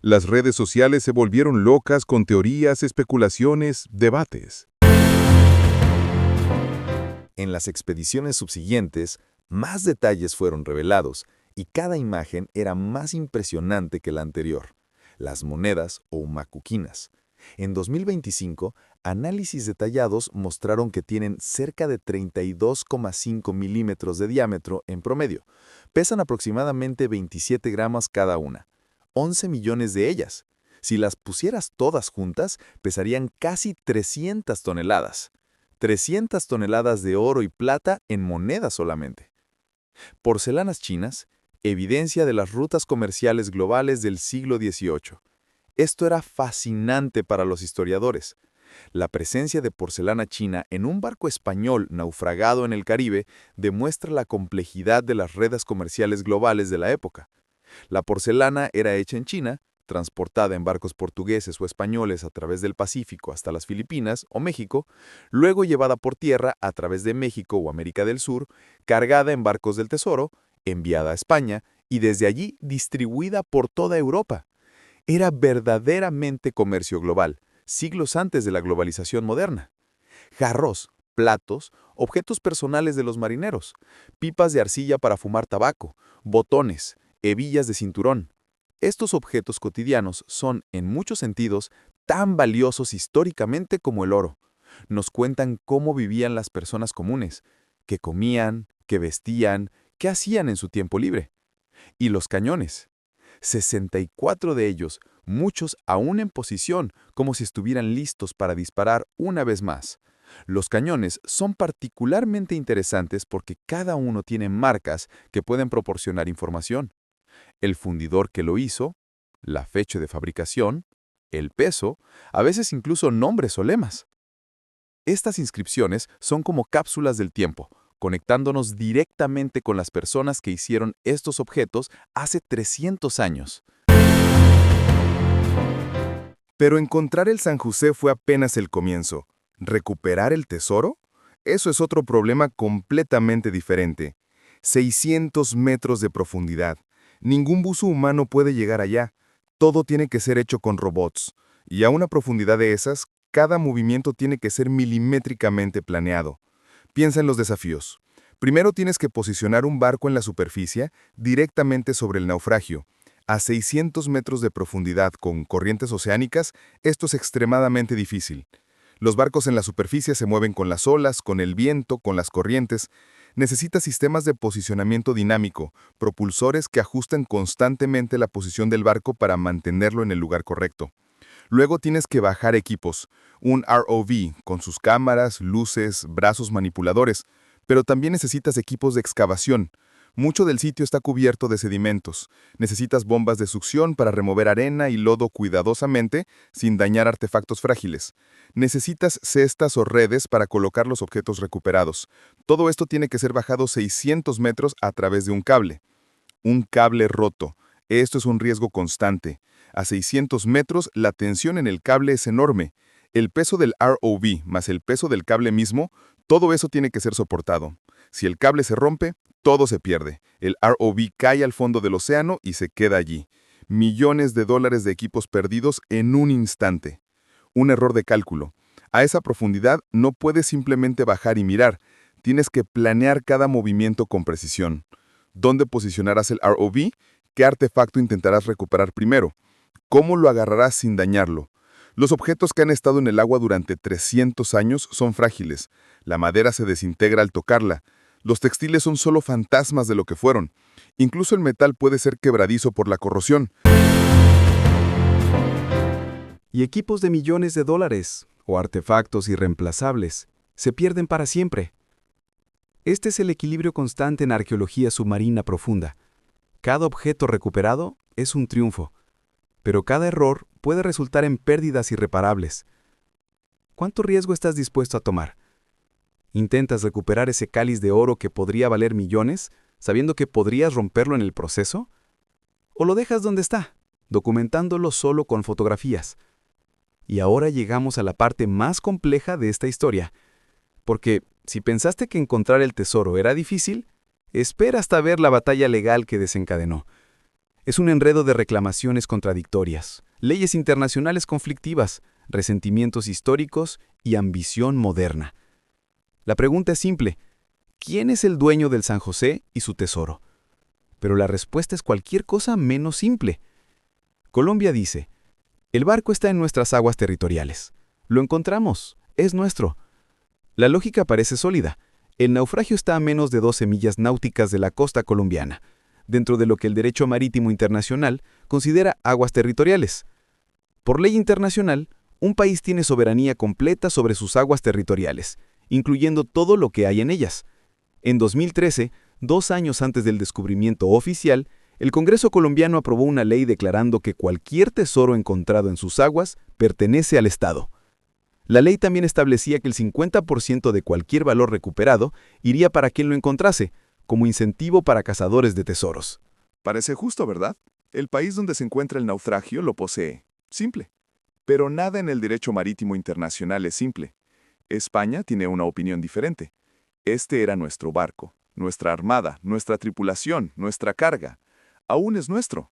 Las redes sociales se volvieron locas con teorías, especulaciones, debates. En las expediciones subsiguientes, más detalles fueron revelados y cada imagen era más impresionante que la anterior. Las monedas o macuquinas. En 2025, análisis detallados mostraron que tienen cerca de 32,5 milímetros de diámetro en promedio. Pesan aproximadamente 27 gramos cada una. 11 millones de ellas. Si las pusieras todas juntas, pesarían casi 300 toneladas. 300 toneladas de oro y plata en monedas solamente. Porcelanas chinas, evidencia de las rutas comerciales globales del siglo XVIII. Esto era fascinante para los historiadores. La presencia de porcelana china en un barco español naufragado en el Caribe demuestra la complejidad de las redes comerciales globales de la época. La porcelana era hecha en China, transportada en barcos portugueses o españoles a través del Pacífico hasta las Filipinas o México, luego llevada por tierra a través de México o América del Sur, cargada en barcos del Tesoro, enviada a España y desde allí distribuida por toda Europa. Era verdaderamente comercio global, siglos antes de la globalización moderna. Jarros, platos, objetos personales de los marineros, pipas de arcilla para fumar tabaco, botones, hebillas de cinturón. Estos objetos cotidianos son, en muchos sentidos, tan valiosos históricamente como el oro. Nos cuentan cómo vivían las personas comunes, qué comían, qué vestían, qué hacían en su tiempo libre. Y los cañones. 64 de ellos, muchos aún en posición, como si estuvieran listos para disparar una vez más. Los cañones son particularmente interesantes porque cada uno tiene marcas que pueden proporcionar información. El fundidor que lo hizo, la fecha de fabricación, el peso, a veces incluso nombres o lemas. Estas inscripciones son como cápsulas del tiempo, conectándonos directamente con las personas que hicieron estos objetos hace 300 años. Pero encontrar el San José fue apenas el comienzo. ¿Recuperar el tesoro? Eso es otro problema completamente diferente. 600 metros de profundidad. Ningún buzo humano puede llegar allá. Todo tiene que ser hecho con robots. Y a una profundidad de esas, cada movimiento tiene que ser milimétricamente planeado. Piensa en los desafíos. Primero tienes que posicionar un barco en la superficie directamente sobre el naufragio. A 600 metros de profundidad con corrientes oceánicas, esto es extremadamente difícil. Los barcos en la superficie se mueven con las olas, con el viento, con las corrientes. Necesitas sistemas de posicionamiento dinámico, propulsores que ajusten constantemente la posición del barco para mantenerlo en el lugar correcto. Luego tienes que bajar equipos, un ROV con sus cámaras, luces, brazos manipuladores, pero también necesitas equipos de excavación. Mucho del sitio está cubierto de sedimentos. Necesitas bombas de succión para remover arena y lodo cuidadosamente sin dañar artefactos frágiles. Necesitas cestas o redes para colocar los objetos recuperados. Todo esto tiene que ser bajado 600 metros a través de un cable. Un cable roto. Esto es un riesgo constante. A 600 metros, la tensión en el cable es enorme. El peso del ROV más el peso del cable mismo, todo eso tiene que ser soportado. Si el cable se rompe, todo se pierde. El ROV cae al fondo del océano y se queda allí. Millones de dólares de equipos perdidos en un instante. Un error de cálculo. A esa profundidad no puedes simplemente bajar y mirar. Tienes que planear cada movimiento con precisión. ¿Dónde posicionarás el ROV? ¿Qué artefacto intentarás recuperar primero? ¿Cómo lo agarrarás sin dañarlo? Los objetos que han estado en el agua durante 300 años son frágiles. La madera se desintegra al tocarla. Los textiles son solo fantasmas de lo que fueron. Incluso el metal puede ser quebradizo por la corrosión. Y equipos de millones de dólares, o artefactos irreemplazables, se pierden para siempre. Este es el equilibrio constante en arqueología submarina profunda. Cada objeto recuperado es un triunfo, pero cada error puede resultar en pérdidas irreparables. ¿Cuánto riesgo estás dispuesto a tomar? ¿Intentas recuperar ese cáliz de oro que podría valer millones, sabiendo que podrías romperlo en el proceso? ¿O lo dejas donde está, documentándolo solo con fotografías? Y ahora llegamos a la parte más compleja de esta historia, porque si pensaste que encontrar el tesoro era difícil, espera hasta ver la batalla legal que desencadenó. Es un enredo de reclamaciones contradictorias, leyes internacionales conflictivas, resentimientos históricos y ambición moderna. La pregunta es simple: ¿quién es el dueño del San José y su tesoro? Pero la respuesta es cualquier cosa menos simple. Colombia dice: el barco está en nuestras aguas territoriales. Lo encontramos, es nuestro. La lógica parece sólida. El naufragio está a menos de 12 millas náuticas de la costa colombiana, dentro de lo que el derecho marítimo internacional considera aguas territoriales. Por ley internacional, un país tiene soberanía completa sobre sus aguas territoriales, incluyendo todo lo que hay en ellas. En 2013, 2 años antes del descubrimiento oficial, el Congreso colombiano aprobó una ley declarando que cualquier tesoro encontrado en sus aguas pertenece al Estado. La ley también establecía que el 50% de cualquier valor recuperado iría para quien lo encontrase, como incentivo para cazadores de tesoros. Parece justo, ¿verdad? El país donde se encuentra el naufragio lo posee. Simple. Pero nada en el derecho marítimo internacional es simple. España tiene una opinión diferente. Este era nuestro barco, nuestra armada, nuestra tripulación, nuestra carga. Aún es nuestro.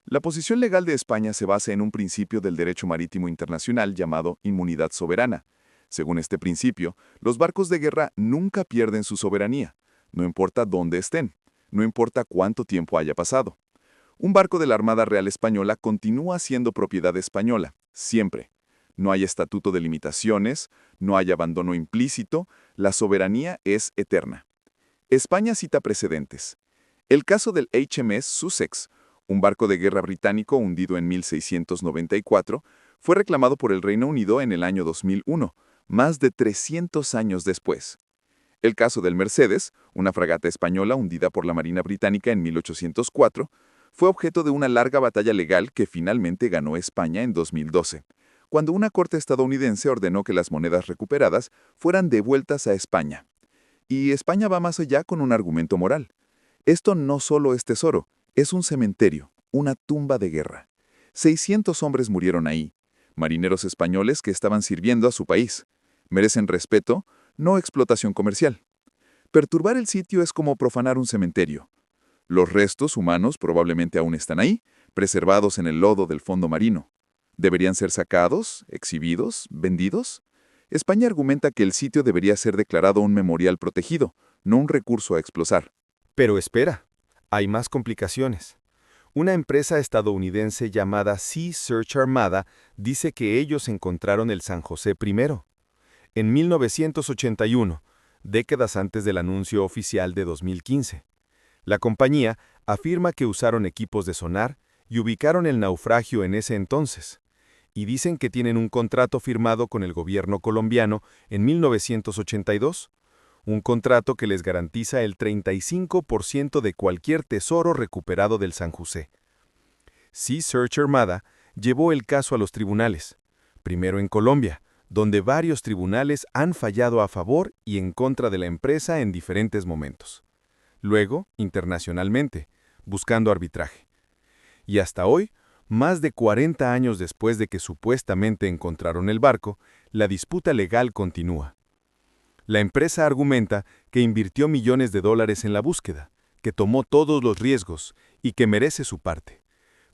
La posición legal de España se basa en un principio del derecho marítimo internacional llamado inmunidad soberana. Según este principio, los barcos de guerra nunca pierden su soberanía, no importa dónde estén, no importa cuánto tiempo haya pasado. Un barco de la Armada Real Española continúa siendo propiedad española, siempre. No hay estatuto de limitaciones, no hay abandono implícito, la soberanía es eterna. España cita precedentes. El caso del HMS Sussex, un barco de guerra británico hundido en 1694, fue reclamado por el Reino Unido en el año 2001, más de 300 años después. El caso del Mercedes, una fragata española hundida por la Marina Británica en 1804, fue objeto de una larga batalla legal que finalmente ganó España en 2012, cuando una corte estadounidense ordenó que las monedas recuperadas fueran devueltas a España. Y España va más allá con un argumento moral. Esto no solo es tesoro, es un cementerio, una tumba de guerra. 600 hombres murieron ahí, marineros españoles que estaban sirviendo a su país. Merecen respeto, no explotación comercial. Perturbar el sitio es como profanar un cementerio. Los restos humanos probablemente aún están ahí, preservados en el lodo del fondo marino. ¿Deberían ser sacados, exhibidos, vendidos? España argumenta que el sitio debería ser declarado un memorial protegido, no un recurso a explosar. Pero espera, hay más complicaciones. Una empresa estadounidense llamada Sea Search Armada dice que ellos encontraron el San José primero. En 1981, décadas antes del anuncio oficial de 2015. La compañía afirma que usaron equipos de sonar y ubicaron el naufragio en ese entonces. Y dicen que tienen un contrato firmado con el gobierno colombiano en 1982, un contrato que les garantiza el 35% de cualquier tesoro recuperado del San José. Sea Search Armada llevó el caso a los tribunales, primero en Colombia, donde varios tribunales han fallado a favor y en contra de la empresa en diferentes momentos. Luego, internacionalmente, buscando arbitraje. Y hasta hoy, más de 40 años después de que supuestamente encontraron el barco, la disputa legal continúa. La empresa argumenta que invirtió millones de dólares en la búsqueda, que tomó todos los riesgos y que merece su parte.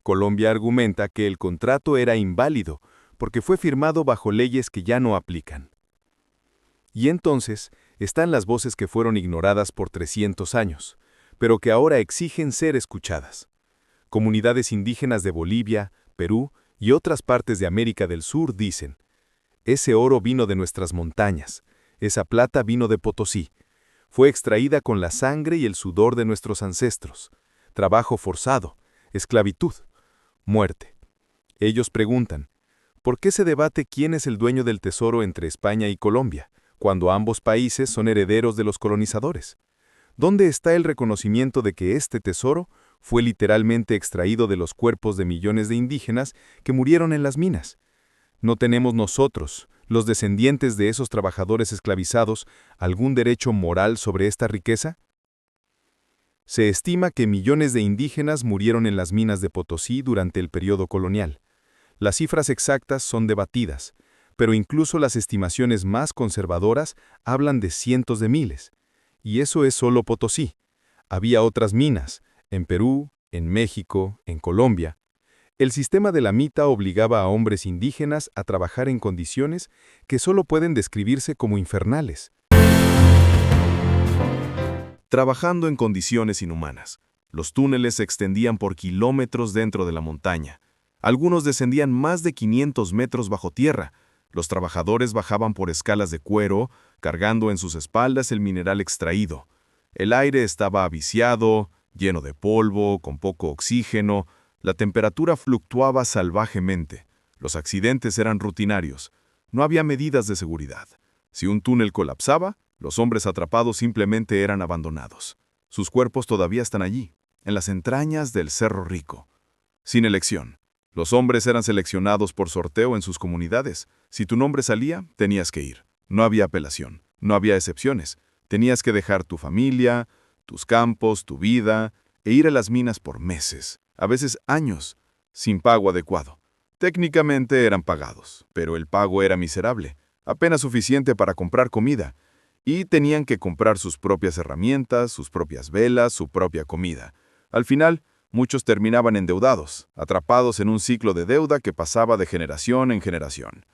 Colombia argumenta que el contrato era inválido porque fue firmado bajo leyes que ya no aplican. Y entonces están las voces que fueron ignoradas por 300 años, pero que ahora exigen ser escuchadas. Comunidades indígenas de Bolivia, Perú y otras partes de América del Sur dicen: ese oro vino de nuestras montañas, esa plata vino de Potosí, fue extraída con la sangre y el sudor de nuestros ancestros, trabajo forzado, esclavitud, muerte. Ellos preguntan: ¿por qué se debate quién es el dueño del tesoro entre España y Colombia, cuando ambos países son herederos de los colonizadores? ¿Dónde está el reconocimiento de que este tesoro fue literalmente extraído de los cuerpos de millones de indígenas que murieron en las minas? ¿No tenemos nosotros, los descendientes de esos trabajadores esclavizados, algún derecho moral sobre esta riqueza? Se estima que millones de indígenas murieron en las minas de Potosí durante el periodo colonial. Las cifras exactas son debatidas, pero incluso las estimaciones más conservadoras hablan de cientos de miles. Y eso es solo Potosí. Había otras minas, en Perú, en México, en Colombia. El sistema de la mita obligaba a hombres indígenas a trabajar en condiciones que solo pueden describirse como infernales. Trabajando en condiciones inhumanas. Los túneles se extendían por kilómetros dentro de la montaña. Algunos descendían más de 500 metros bajo tierra. Los trabajadores bajaban por escalas de cuero, cargando en sus espaldas el mineral extraído. El aire estaba aviciado, lleno de polvo, con poco oxígeno. La temperatura fluctuaba salvajemente. Los accidentes eran rutinarios. No había medidas de seguridad. Si un túnel colapsaba, los hombres atrapados simplemente eran abandonados. Sus cuerpos todavía están allí, en las entrañas del Cerro Rico. Sin elección. Los hombres eran seleccionados por sorteo en sus comunidades. Si tu nombre salía, tenías que ir. No había apelación, no había excepciones. Tenías que dejar tu familia, tus campos, tu vida, e ir a las minas por meses, a veces años, sin pago adecuado. Técnicamente eran pagados, pero el pago era miserable, apenas suficiente para comprar comida, y tenían que comprar sus propias herramientas, sus propias velas, su propia comida. Al final, muchos terminaban endeudados, atrapados en un ciclo de deuda que pasaba de generación en generación.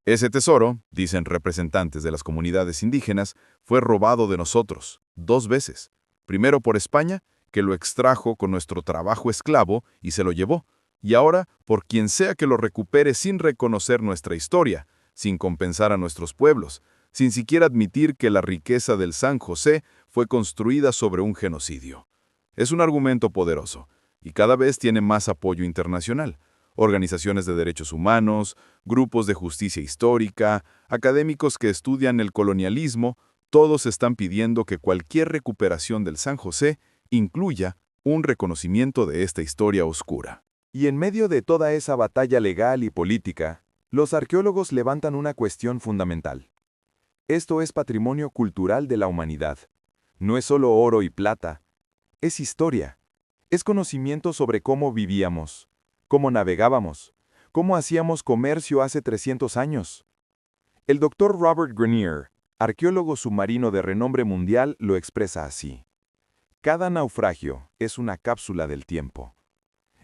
Ese tesoro, dicen representantes de las comunidades indígenas, fue robado de nosotros 2 veces. Primero por España, que lo extrajo con nuestro trabajo esclavo y se lo llevó, y ahora por quien sea que lo recupere sin reconocer nuestra historia, sin compensar a nuestros pueblos, sin siquiera admitir que la riqueza del San José fue construida sobre un genocidio. Es un argumento poderoso, y cada vez tiene más apoyo internacional. Organizaciones de derechos humanos, grupos de justicia histórica, académicos que estudian el colonialismo, todos están pidiendo que cualquier recuperación del San José incluya un reconocimiento de esta historia oscura. Y en medio de toda esa batalla legal y política, los arqueólogos levantan una cuestión fundamental. Esto es patrimonio cultural de la humanidad. No es solo oro y plata, es historia. Es conocimiento sobre cómo vivíamos, cómo navegábamos, cómo hacíamos comercio hace 300 años. El doctor Robert Grenier, arqueólogo submarino de renombre mundial, lo expresa así. Cada naufragio es una cápsula del tiempo.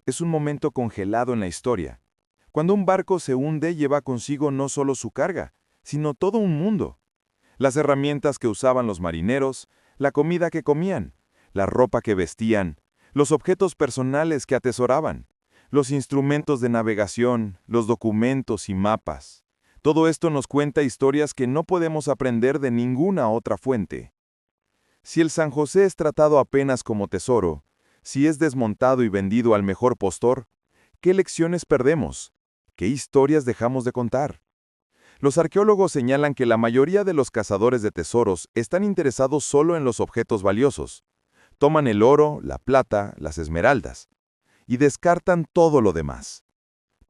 Es un momento congelado en la historia. Cuando un barco se hunde, lleva consigo no solo su carga, sino todo un mundo. Las herramientas que usaban los marineros, la comida que comían, la ropa que vestían, los objetos personales que atesoraban, los instrumentos de navegación, los documentos y mapas. Todo esto nos cuenta historias que no podemos aprender de ninguna otra fuente. Si el San José es tratado apenas como tesoro, si es desmontado y vendido al mejor postor, ¿qué lecciones perdemos? ¿Qué historias dejamos de contar? Los arqueólogos señalan que la mayoría de los cazadores de tesoros están interesados solo en los objetos valiosos. Toman el oro, la plata, las esmeraldas, y descartan todo lo demás.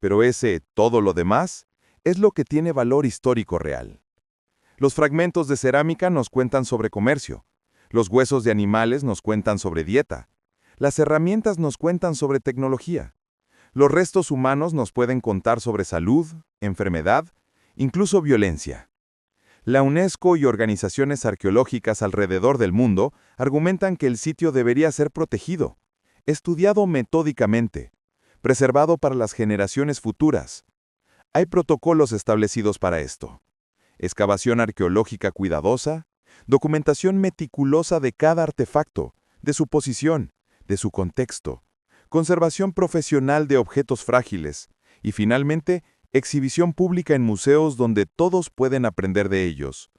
Pero ese todo lo demás es lo que tiene valor histórico real. Los fragmentos de cerámica nos cuentan sobre comercio, los huesos de animales nos cuentan sobre dieta, las herramientas nos cuentan sobre tecnología, los restos humanos nos pueden contar sobre salud, enfermedad, incluso violencia. La UNESCO y organizaciones arqueológicas alrededor del mundo argumentan que el sitio debería ser protegido, estudiado metódicamente, preservado para las generaciones futuras. Hay protocolos establecidos para esto. Excavación arqueológica cuidadosa, documentación meticulosa de cada artefacto, de su posición, de su contexto, conservación profesional de objetos frágiles y, finalmente, exhibición pública en museos donde todos pueden aprender de ellos.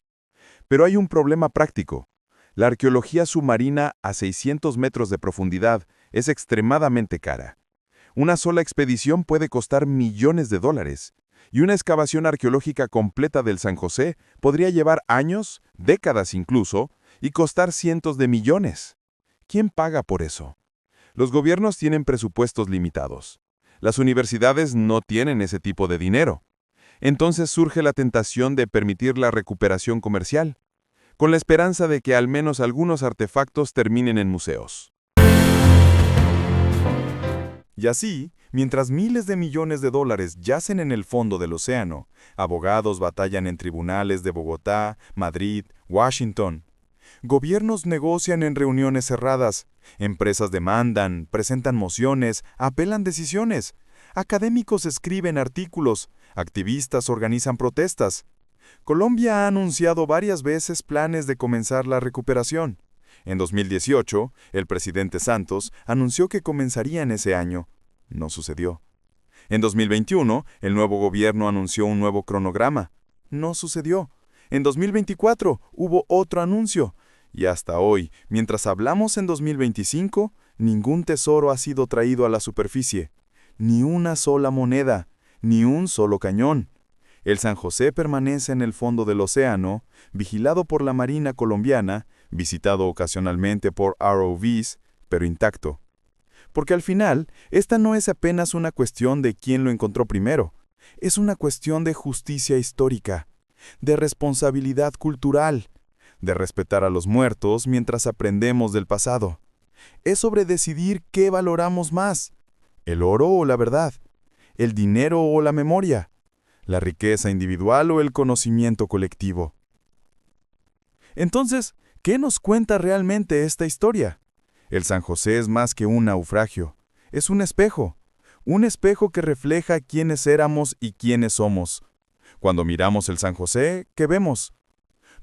Pero hay un problema práctico. La arqueología submarina a 600 metros de profundidad es extremadamente cara. Una sola expedición puede costar millones de dólares, y una excavación arqueológica completa del San José podría llevar años, décadas incluso, y costar cientos de millones. ¿Quién paga por eso? Los gobiernos tienen presupuestos limitados. Las universidades no tienen ese tipo de dinero. Entonces surge la tentación de permitir la recuperación comercial, con la esperanza de que al menos algunos artefactos terminen en museos. Y así, mientras miles de millones de dólares yacen en el fondo del océano, abogados batallan en tribunales de Bogotá, Madrid, Washington. Gobiernos negocian en reuniones cerradas, empresas demandan, presentan mociones, apelan decisiones, académicos escriben artículos, activistas organizan protestas. Colombia ha anunciado varias veces planes de comenzar la recuperación. En 2018, el presidente Santos anunció que comenzaría en ese año. No sucedió. En 2021, el nuevo gobierno anunció un nuevo cronograma. No sucedió. En 2024, hubo otro anuncio. Y hasta hoy, mientras hablamos en 2025, ningún tesoro ha sido traído a la superficie. Ni una sola moneda, ni un solo cañón. El San José permanece en el fondo del océano, vigilado por la Marina colombiana, visitado ocasionalmente por ROVs, pero intacto. Porque al final, esta no es apenas una cuestión de quién lo encontró primero. Es una cuestión de justicia histórica, de responsabilidad cultural, de respetar a los muertos mientras aprendemos del pasado. Es sobre decidir qué valoramos más, el oro o la verdad, el dinero o la memoria, la riqueza individual o el conocimiento colectivo. Entonces, ¿qué nos cuenta realmente esta historia? El San José es más que un naufragio, es un espejo que refleja quiénes éramos y quiénes somos. Cuando miramos el San José, ¿qué vemos?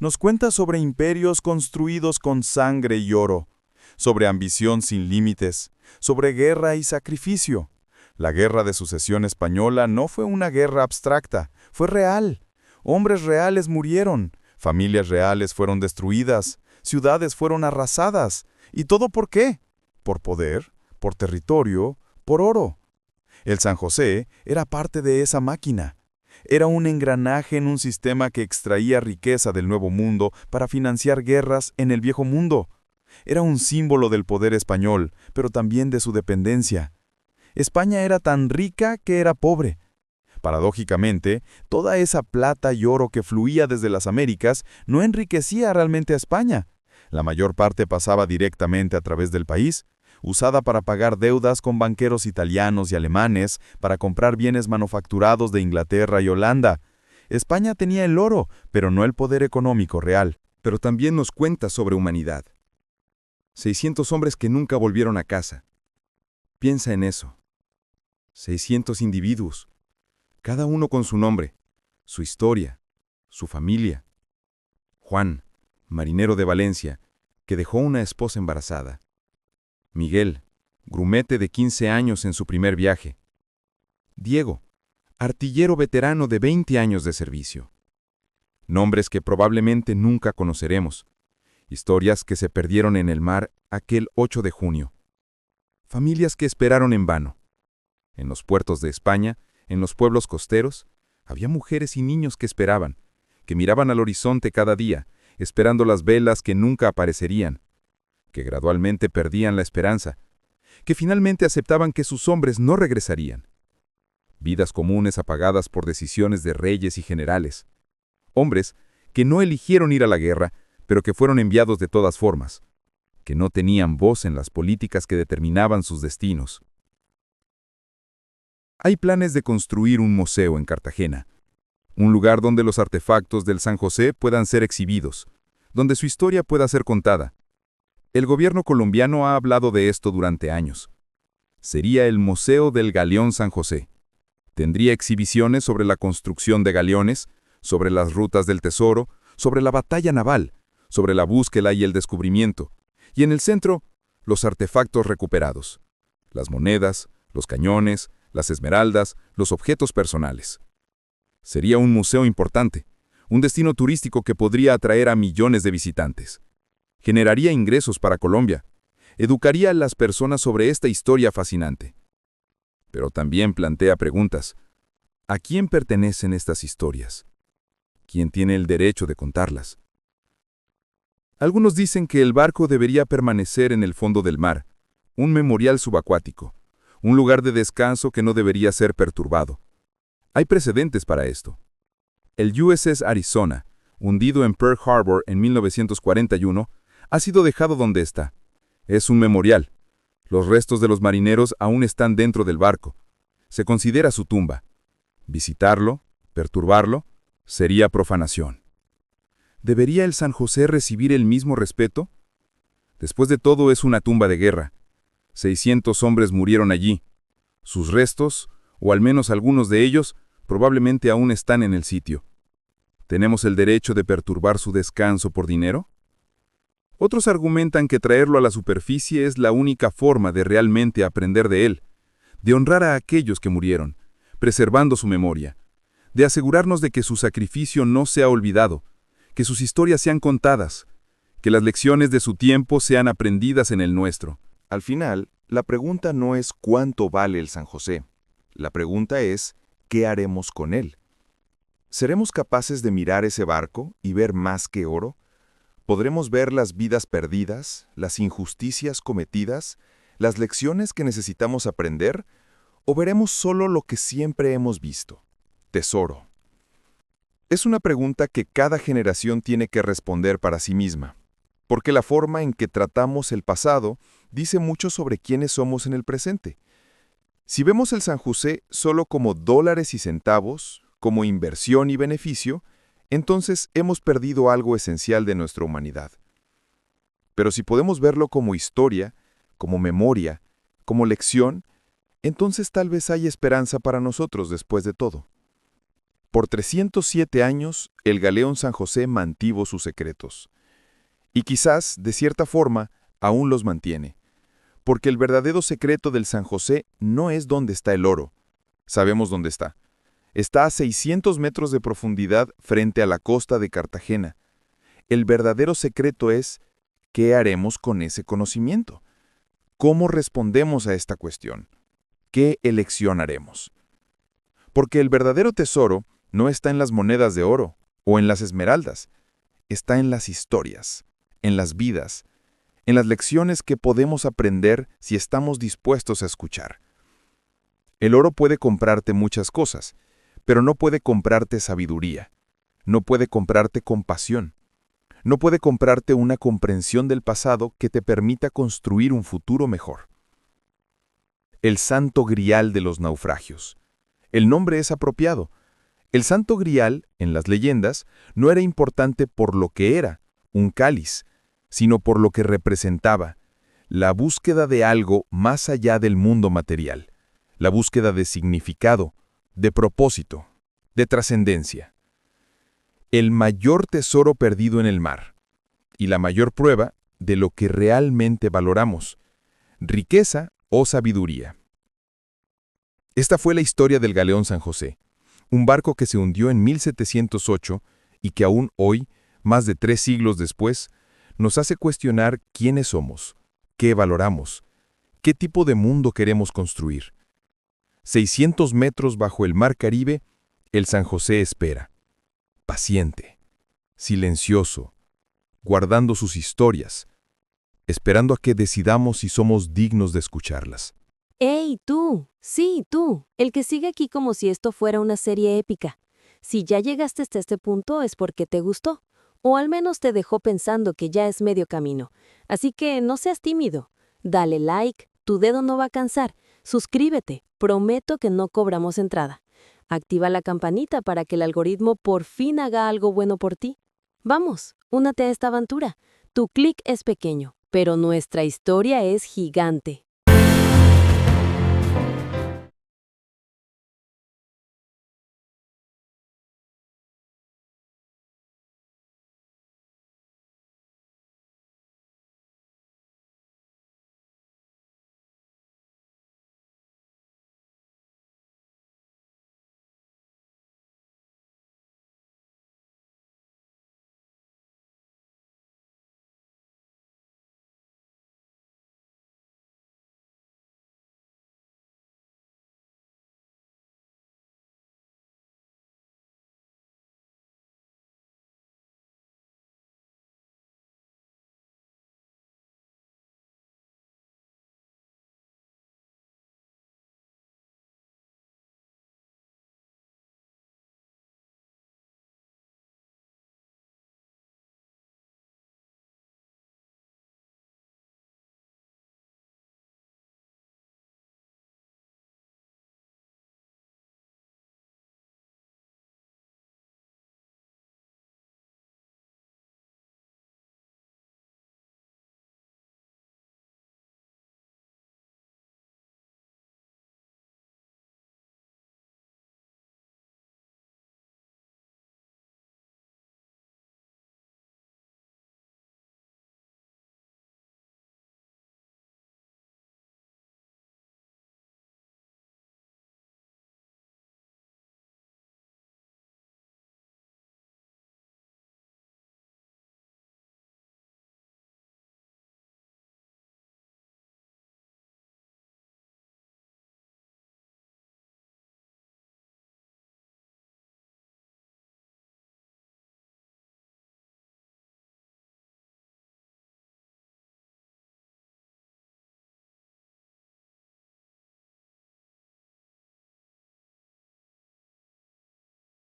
Nos cuenta sobre imperios construidos con sangre y oro, sobre ambición sin límites, sobre guerra y sacrificio. La Guerra de Sucesión Española no fue una guerra abstracta, fue real. Hombres reales murieron, familias reales fueron destruidas, ciudades fueron arrasadas. ¿Y todo por qué? Por poder, por territorio, por oro. El San José era parte de esa máquina. Era un engranaje en un sistema que extraía riqueza del Nuevo Mundo para financiar guerras en el Viejo Mundo. Era un símbolo del poder español, pero también de su dependencia. España era tan rica que era pobre. Paradójicamente, toda esa plata y oro que fluía desde las Américas no enriquecía realmente a España. La mayor parte pasaba directamente a través del país, usada para pagar deudas con banqueros italianos y alemanes, para comprar bienes manufacturados de Inglaterra y Holanda. España tenía el oro, pero no el poder económico real. Pero también nos cuenta sobre humanidad. 600 hombres que nunca volvieron a casa. Piensa en eso. 600 individuos, cada uno con su nombre, su historia, su familia. Juan, marinero de Valencia, que dejó una esposa embarazada. Miguel, grumete de 15 años en su primer viaje. Diego, artillero veterano de 20 años de servicio. Nombres que probablemente nunca conoceremos. Historias que se perdieron en el mar aquel 8 de junio. Familias que esperaron en vano. En los puertos de España, en los pueblos costeros, había mujeres y niños que esperaban, que miraban al horizonte cada día, esperando las velas que nunca aparecerían, que gradualmente perdían la esperanza, que finalmente aceptaban que sus hombres no regresarían. Vidas comunes apagadas por decisiones de reyes y generales. Hombres que no eligieron ir a la guerra, pero que fueron enviados de todas formas, que no tenían voz en las políticas que determinaban sus destinos. Hay planes de construir un museo en Cartagena, un lugar donde los artefactos del San José puedan ser exhibidos, donde su historia pueda ser contada. El gobierno colombiano ha hablado de esto durante años. Sería el Museo del Galeón San José. Tendría exhibiciones sobre la construcción de galeones, sobre las rutas del tesoro, sobre la batalla naval, sobre la búsqueda y el descubrimiento, y en el centro, los artefactos recuperados, las monedas, los cañones, las esmeraldas, los objetos personales. Sería un museo importante, un destino turístico que podría atraer a millones de visitantes. Generaría ingresos para Colombia, educaría a las personas sobre esta historia fascinante. Pero también plantea preguntas. ¿A quién pertenecen estas historias? ¿Quién tiene el derecho de contarlas? Algunos dicen que el barco debería permanecer en el fondo del mar, un memorial subacuático, un lugar de descanso que no debería ser perturbado. Hay precedentes para esto. El USS Arizona, hundido en Pearl Harbor en 1941, ha sido dejado donde está. Es un memorial. Los restos de los marineros aún están dentro del barco. Se considera su tumba. Visitarlo, perturbarlo, sería profanación. ¿Debería el San José recibir el mismo respeto? Después de todo, es una tumba de guerra. 600 hombres murieron allí. Sus restos, o al menos algunos de ellos, probablemente aún están en el sitio. ¿Tenemos el derecho de perturbar su descanso por dinero? Otros argumentan que traerlo a la superficie es la única forma de realmente aprender de él, de honrar a aquellos que murieron, preservando su memoria, de asegurarnos de que su sacrificio no sea olvidado, que sus historias sean contadas, que las lecciones de su tiempo sean aprendidas en el nuestro. Al final, la pregunta no es cuánto vale el San José. La pregunta es, ¿qué haremos con él? ¿Seremos capaces de mirar ese barco y ver más que oro? ¿Podremos ver las vidas perdidas, las injusticias cometidas, las lecciones que necesitamos aprender? ¿O veremos solo lo que siempre hemos visto? Tesoro. Es una pregunta que cada generación tiene que responder para sí misma, porque la forma en que tratamos el pasado dice mucho sobre quiénes somos en el presente. Si vemos el San José solo como dólares y centavos, como inversión y beneficio, entonces hemos perdido algo esencial de nuestra humanidad. Pero si podemos verlo como historia, como memoria, como lección, entonces tal vez hay esperanza para nosotros después de todo. Por 307 años, el galeón San José mantuvo sus secretos. Y quizás, de cierta forma, aún los mantiene. Porque el verdadero secreto del San José no es dónde está el oro. Sabemos dónde está. Está a 600 metros de profundidad frente a la costa de Cartagena. El verdadero secreto es, ¿qué haremos con ese conocimiento? ¿Cómo respondemos a esta cuestión? ¿Qué elección haremos? Porque el verdadero tesoro no está en las monedas de oro o en las esmeraldas. Está en las historias, en las vidas, en las lecciones que podemos aprender si estamos dispuestos a escuchar. El oro puede comprarte muchas cosas, pero no puede comprarte sabiduría, no puede comprarte compasión, no puede comprarte una comprensión del pasado que te permita construir un futuro mejor. El Santo Grial de los naufragios. El nombre es apropiado. El Santo Grial, en las leyendas, no era importante por lo que era, un cáliz, sino por lo que representaba, la búsqueda de algo más allá del mundo material, la búsqueda de significado, de propósito, de trascendencia. El mayor tesoro perdido en el mar. Y la mayor prueba de lo que realmente valoramos, riqueza o sabiduría. Esta fue la historia del galeón San José, un barco que se hundió en 1708 y que aún hoy, más de 3 siglos después, nos hace cuestionar quiénes somos, qué valoramos, qué tipo de mundo queremos construir. 600 metros bajo el mar Caribe, el San José espera, paciente, silencioso, guardando sus historias, esperando a que decidamos si somos dignos de escucharlas. ¡Ey, tú! Sí, tú, el que sigue aquí como si esto fuera una serie épica. Si ya llegaste hasta este punto es porque te gustó, o al menos te dejó pensando que ya es medio camino. Así que no seas tímido. Dale like, tu dedo no va a cansar. Suscríbete, prometo que no cobramos entrada. Activa la campanita para que el algoritmo por fin haga algo bueno por ti. Vamos, únete a esta aventura. Tu clic es pequeño, pero nuestra historia es gigante.